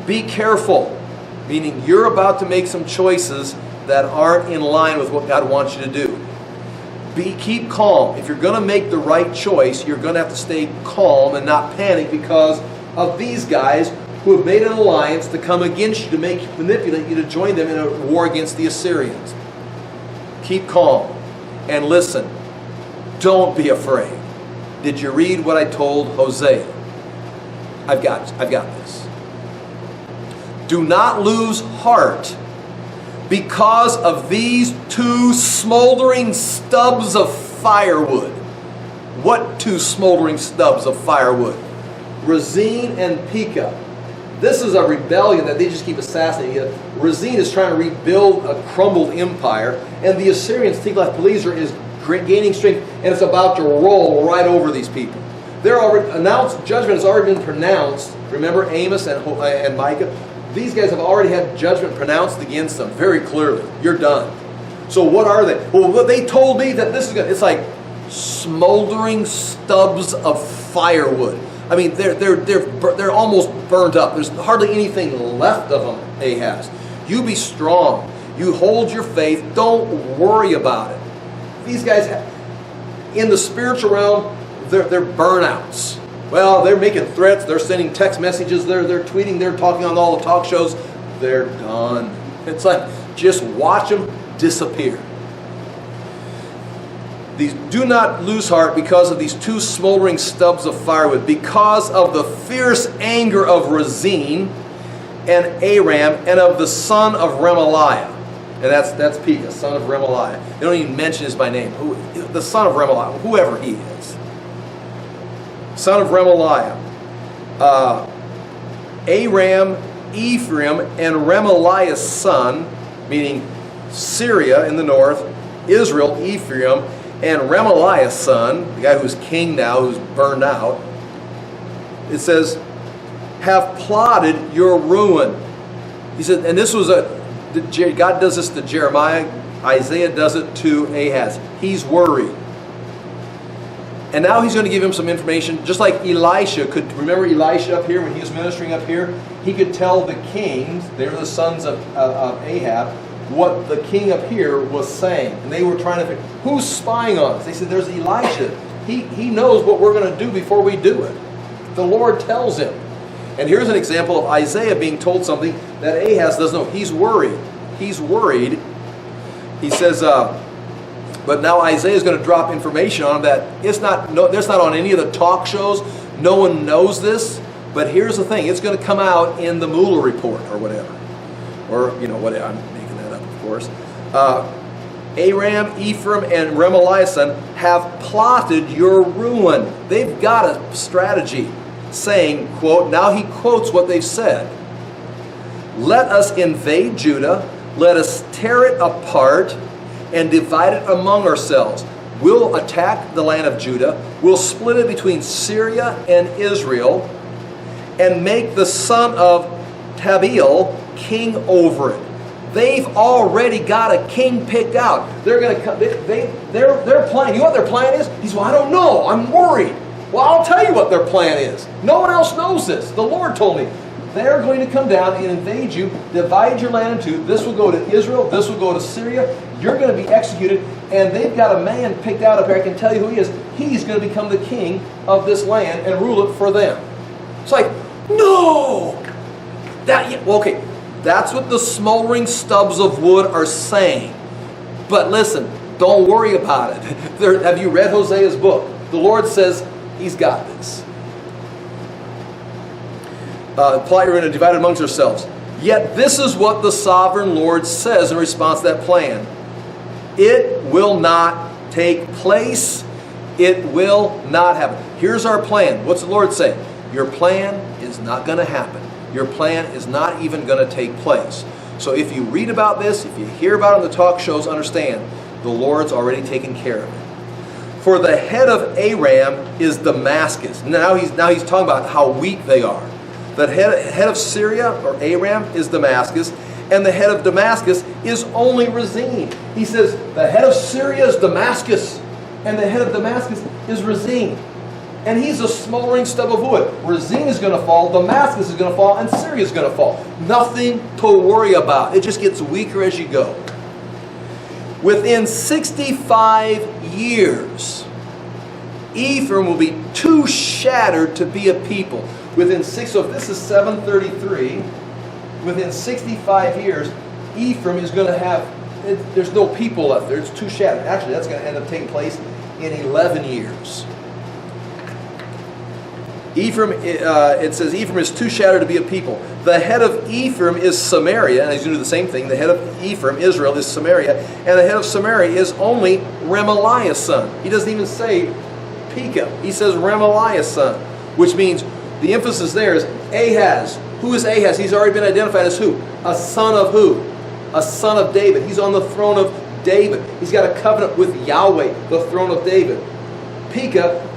be careful, meaning you're about to make some choices that aren't in line with what God wants you to do. Keep calm. If you're going to make the right choice, you're going to have to stay calm and not panic because of these guys who have made an alliance to come against you, to manipulate you to join them in a war against the Assyrians. Keep calm and listen. Don't be afraid. Did you read what I told Hosea? I've got this. Do not lose heart because of these two smoldering stubs of firewood. What two smoldering stubs of firewood? Rezin and Pekah. This is a rebellion that they just keep assassinating. Rezin is trying to rebuild a crumbled empire, and the Assyrians, Tiglath-Pileser, is gaining strength, and it's about to roll right over these people. They're already announced. Judgment has already been pronounced. Remember Amos and Micah? These guys have already had judgment pronounced against them very clearly. You're done. So what are they? Well, they told me that this is good. It's like smoldering stubs of firewood. I mean, they're almost burnt up. There's hardly anything left of them, Ahaz. You be strong. You hold your faith. Don't worry about it. These guys, in the spiritual realm, they're burnouts. Well, they're making threats. They're sending text messages. They're tweeting. They're talking on all the talk shows. They're done. It's like, just watch them disappear. These do not lose heart because of these two smoldering stubs of firewood, because of the fierce anger of Rezin and Aram, and of the son of Remaliah. And that's Pekah, son of Remaliah. They don't even mention this by name. The son of Remaliah, whoever he is. Son of Remaliah. Aram, Ephraim, and Remaliah's son, meaning Syria in the north, Israel, Ephraim, and Remaliah's son, the guy who's king now, who's burned out, it says, have plotted your ruin. He said, and this was God does this to Jeremiah, Isaiah does it to Ahaz. He's worried. And now he's going to give him some information, just like Elisha could. Remember Elisha up here when he was ministering up here? He could tell the kings, they were the sons of Ahab, what the king up here was saying. And they were trying to figure, who's spying on us? They said, there's Elisha. He knows what we're going to do before we do it. The Lord tells him. And here's an example of Isaiah being told something that Ahaz doesn't know. He's worried. He's worried. He says, but now Isaiah is going to drop information on him that that's not on any of the talk shows. No one knows this. But here's the thing. It's going to come out in the Mueller report or whatever. Or, whatever. I'm making that up, of course. Aram, Ephraim, and Remaliah's son have plotted your ruin. They've got a strategy saying, quote, now he quotes what they've said. Let us invade Judah. Let us tear it apart and divide it among ourselves. We'll attack the land of Judah. We'll split it between Syria and Israel and make the son of Tabeel king over it. They've already got a king picked out. They're going to come. Their plan. You know what their plan is? He says, well, I don't know. I'm worried. Well, I'll tell you what their plan is. No one else knows this. The Lord told me. They're going to come down and invade you, divide your land in two. This will go to Israel. This will go to Syria. You're going to be executed. And they've got a man picked out up here. I can tell you who he is. He's going to become the king of this land and rule it for them. It's like, no! Okay. That's what the smoldering stubs of wood are saying. But listen, don't worry about it. Have you read Hosea's book? The Lord says he's got this. Plot you're going to divide it amongst yourselves. Yet this is what the sovereign Lord says in response to that plan. It will not take place. It will not happen. Here's our plan. What's the Lord say? Your plan is not going to happen. Your plan is not even going to take place. So if you read about this, if you hear about it on the talk shows, understand, the Lord's already taken care of it. For the head of Aram is Damascus. Now he's talking about how weak they are. The head of Syria, or Aram, is Damascus, and the head of Damascus is only Rezin. He says, the head of Syria is Damascus, and the head of Damascus is Rezin. And he's a smoldering stub of wood. Rezin is going to fall, Damascus is going to fall, and Syria is going to fall. Nothing to worry about. It just gets weaker as you go. Within 65 years, Ephraim will be too shattered to be a people. So if this is 733, within 65 years, Ephraim is going to have there's no people left there. It's too shattered. Actually, that's going to end up taking place in 11 years. Ephraim, it says Ephraim is too shattered to be a people. The head of Ephraim is Samaria, and he's going to do the same thing. The head of Ephraim, Israel, is Samaria, and the head of Samaria is only Remaliah's son. He doesn't even say Pekah. He says Remaliah's son, which means the emphasis there is Ahaz. Who is Ahaz? He's already been identified as who? A son of who? A son of David. He's on the throne of David. He's got a covenant with Yahweh, the throne of David. Pekah,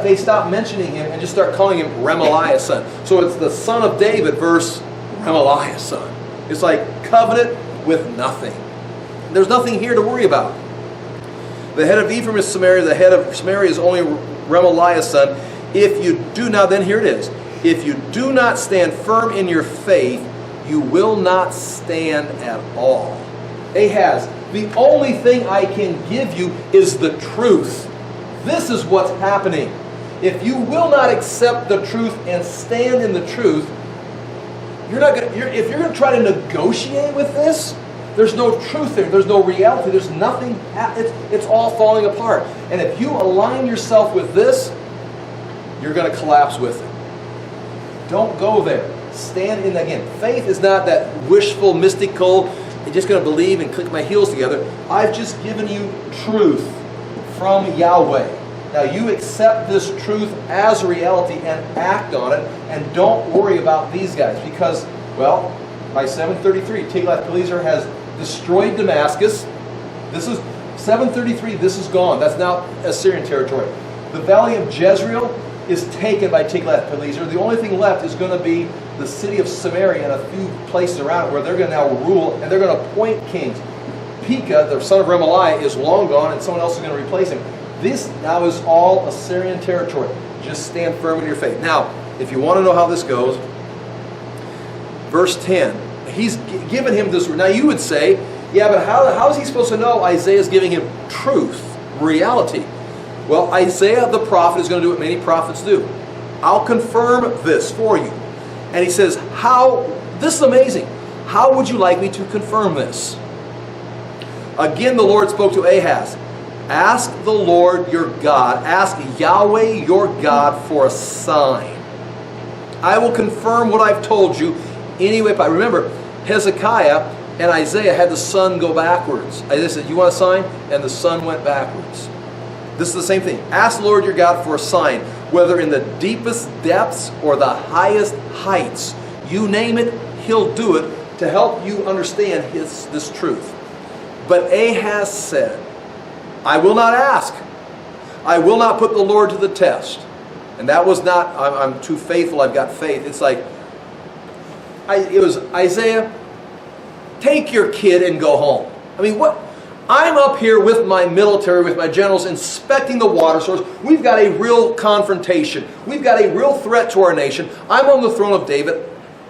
they stop mentioning him and just start calling him Remaliah's son. So it's the son of David versus Remaliah's son. It's like covenant with nothing. There's nothing here to worry about. The head of Ephraim is Samaria. The head of Samaria is only Remaliah's son. If you do not, then here it is. If you do not stand firm in your faith, you will not stand at all. Ahaz, the only thing I can give you is the truth. This is what's happening. If you will not accept the truth and stand in the truth, if you're going to try to negotiate with this, there's no truth there. There's no reality. There's nothing. It's all falling apart. And if you align yourself with this, you're going to collapse with it. Don't go there. Stand in, again, faith is not that wishful, mystical, I'm just going to believe and click my heels together. I've just given you truth from Yahweh. Now you accept this truth as reality and act on it, and don't worry about these guys, because, well, by 733, Tiglath-Pileser has destroyed Damascus. This is 733, this is gone. That's now Assyrian territory. The valley of Jezreel is taken by Tiglath-Pileser. The only thing left is going to be the city of Samaria and a few places around it where they're going to now rule, and they're going to appoint kings. Pekah, the son of Remaliah, is long gone, and someone else is going to replace him. This now is all Assyrian territory. Just stand firm in your faith. Now, if you want to know how this goes, verse 10, he's given him this. Now you would say, yeah, but how is he supposed to know Isaiah's giving him truth, reality? Well, Isaiah the prophet is going to do what many prophets do. I'll confirm this for you. And he says, this is amazing. How would you like me to confirm this? Again, the Lord spoke to Ahaz. Ask the Lord your God, ask Yahweh your God for a sign. I will confirm what I've told you anyway. Remember, Hezekiah and Isaiah had the sun go backwards. Isaiah said, you want a sign? And the sun went backwards. This is the same thing. Ask the Lord your God for a sign, whether in the deepest depths or the highest heights. You name it, he'll do it to help you understand this truth. But Ahaz said, I will not ask. I will not put the Lord to the test. And that was not, I'm too faithful, I've got faith. It's like, it was Isaiah, take your kid and go home. I mean, what? I'm up here with my military, with my generals, inspecting the water source. We've got a real confrontation. We've got a real threat to our nation. I'm on the throne of David.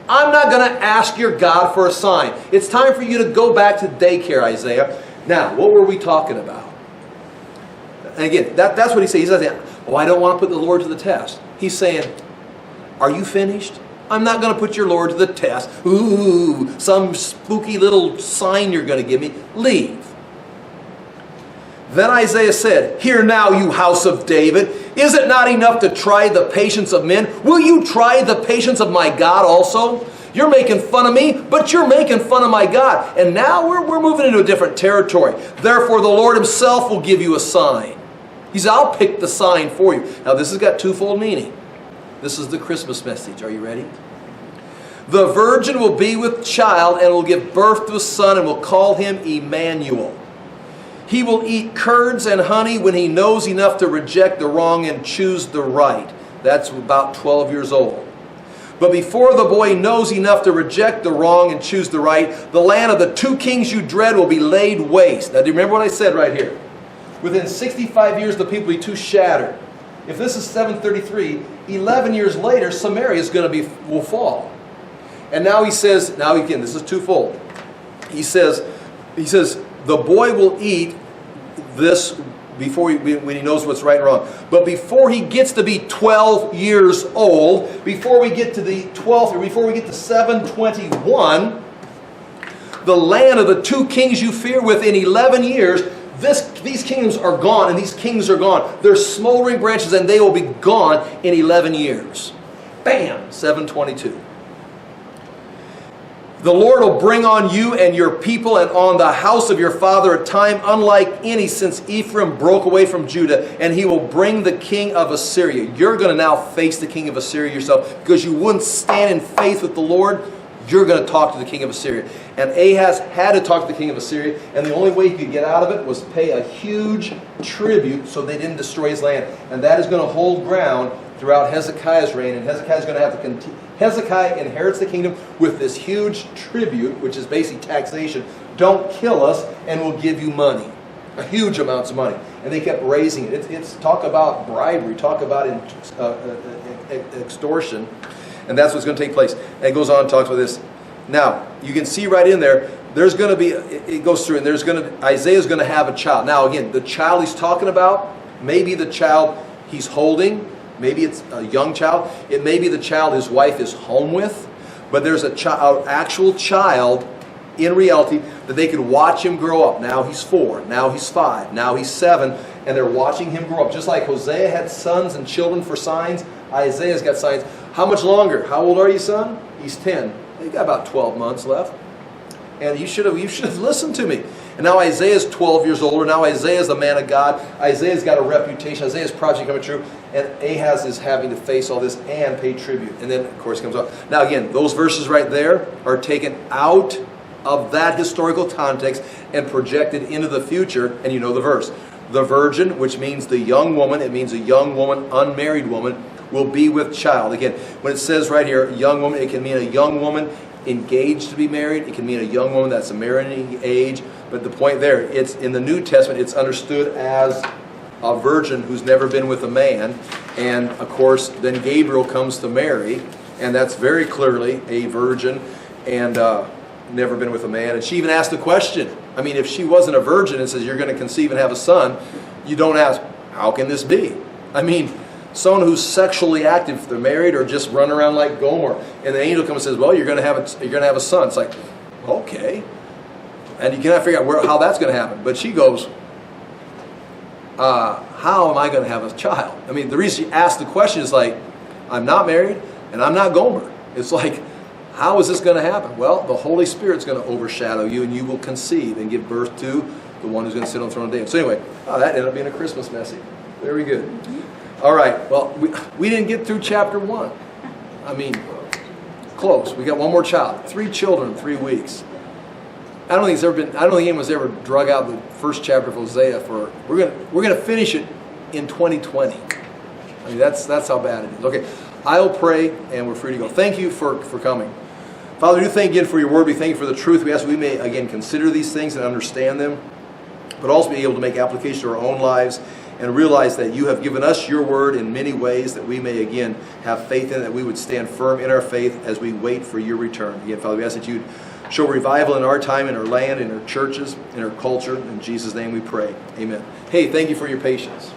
I'm not going to ask your God for a sign. It's time for you to go back to daycare, Isaiah. Now, what were we talking about? And again, that's what he says. He's not saying, oh, I don't want to put the Lord to the test. He's saying, are you finished? I'm not going to put your Lord to the test. Ooh, some spooky little sign you're going to give me. Leave. Then Isaiah said, hear now, you house of David. Is it not enough to try the patience of men? Will you try the patience of my God also? You're making fun of me, but you're making fun of my God. And now we're moving into a different territory. Therefore, the Lord himself will give you a sign. He said, I'll pick the sign for you. Now, this has got twofold meaning. This is the Christmas message. Are you ready? The virgin will be with child and will give birth to a son and will call him Emmanuel. He will eat curds and honey when he knows enough to reject the wrong and choose the right. That's about 12 years old. But before the boy knows enough to reject the wrong and choose the right, the land of the two kings you dread will be laid waste. Now, do you remember what I said right here? Within 65 years, the people will be too shattered. If this is 733, 11 years later, Samaria is going to will fall. And now he says, now again, this is twofold. He says, the boy will eat this when he knows what's right and wrong. But before he gets to be 12 years old, before we get to the 12th, or before we get to 721, the land of the 2 kings you fear within 11 years, these kingdoms are gone, and these kings are gone. They're smoldering branches, and they will be gone in 11 years. Bam! 7:22. The Lord will bring on you and your people and on the house of your father a time unlike any since Ephraim broke away from Judah, and he will bring the king of Assyria. You're going to now face the king of Assyria yourself, because you wouldn't stand in faith with the Lord. You're going to talk to the king of Assyria. And Ahaz had to talk to the king of Assyria, and the only way he could get out of it was pay a huge tribute so they didn't destroy his land. And that is going to hold ground throughout Hezekiah's reign, and Hezekiah is going to have to continue. Hezekiah inherits the kingdom with this huge tribute, which is basically taxation. Don't kill us, and we'll give you money. A huge amounts of money. And they kept raising it. It's talk about bribery, talk about extortion, and that's what's going to take place. And it goes on and talks about this. Now, you can see right in there, there's going to be, it goes through, and there's going to, Isaiah's going to have a child. Now, again, the child he's talking about, maybe the child he's holding, maybe it's a young child. It may be the child his wife is home with. But there's an actual child in reality that they could watch him grow up. Now he's 4. Now he's 5. Now he's 7. And they're watching him grow up. Just like Hosea had sons and children for signs, Isaiah's got signs. How much longer? How old are you, son? He's 10. You got about 12 months left. And you should have listened to me. And now Isaiah's 12 years older. Now Isaiah's the man of God. Isaiah's got a reputation. Isaiah's prophecy coming true. And Ahaz is having to face all this and pay tribute. And then, of course, it comes up. Now again, those verses right there are taken out of that historical context and projected into the future. And you know the verse. The virgin, which means the young woman, it means a young woman, unmarried woman, will be with child. Again, when it says right here, young woman, it can mean a young woman engaged to be married. It can mean a young woman that's a marrying age. But the point there, it's in the New Testament, it's understood as a virgin who's never been with a man. And of course, then Gabriel comes to Mary, and that's very clearly a virgin and never been with a man. And she even asked the question. I mean, if she wasn't a virgin and says you're going to conceive and have a son, you don't ask, how can this be? I mean, someone who's sexually active, if they're married or just run around like Gomer, and the angel comes and says, well, you're going to have a son. It's like, okay. And you cannot figure out how that's going to happen. But she goes, how am I going to have a child? I mean, the reason she asked the question is like, I'm not married and I'm not Gomer. It's like, how is this going to happen? Well, the Holy Spirit's going to overshadow you, and you will conceive and give birth to the one who's going to sit on the throne of David. So anyway, that ended up being a Christmas message. Very good. All right. Well, we didn't get through chapter 1. I mean, close. We got one more child. 3 children, 3 weeks. I don't think anyone's ever drug out the first chapter of Hosea for. We're gonna finish it in 2020. I mean, that's how bad it is. Okay, I'll pray and we're free to go. Thank you for coming. Father, we do thank you again for your word. We thank you for the truth. We ask that we may again consider these things and understand them, but also be able to make application to our own lives and realize that you have given us your word in many ways that we may again have faith in it, that we would stand firm in our faith as we wait for your return. Again, Father, we ask that you'd show revival in our time, in our land, in our churches, in our culture. In Jesus' name we pray. Amen. Hey, thank you for your patience.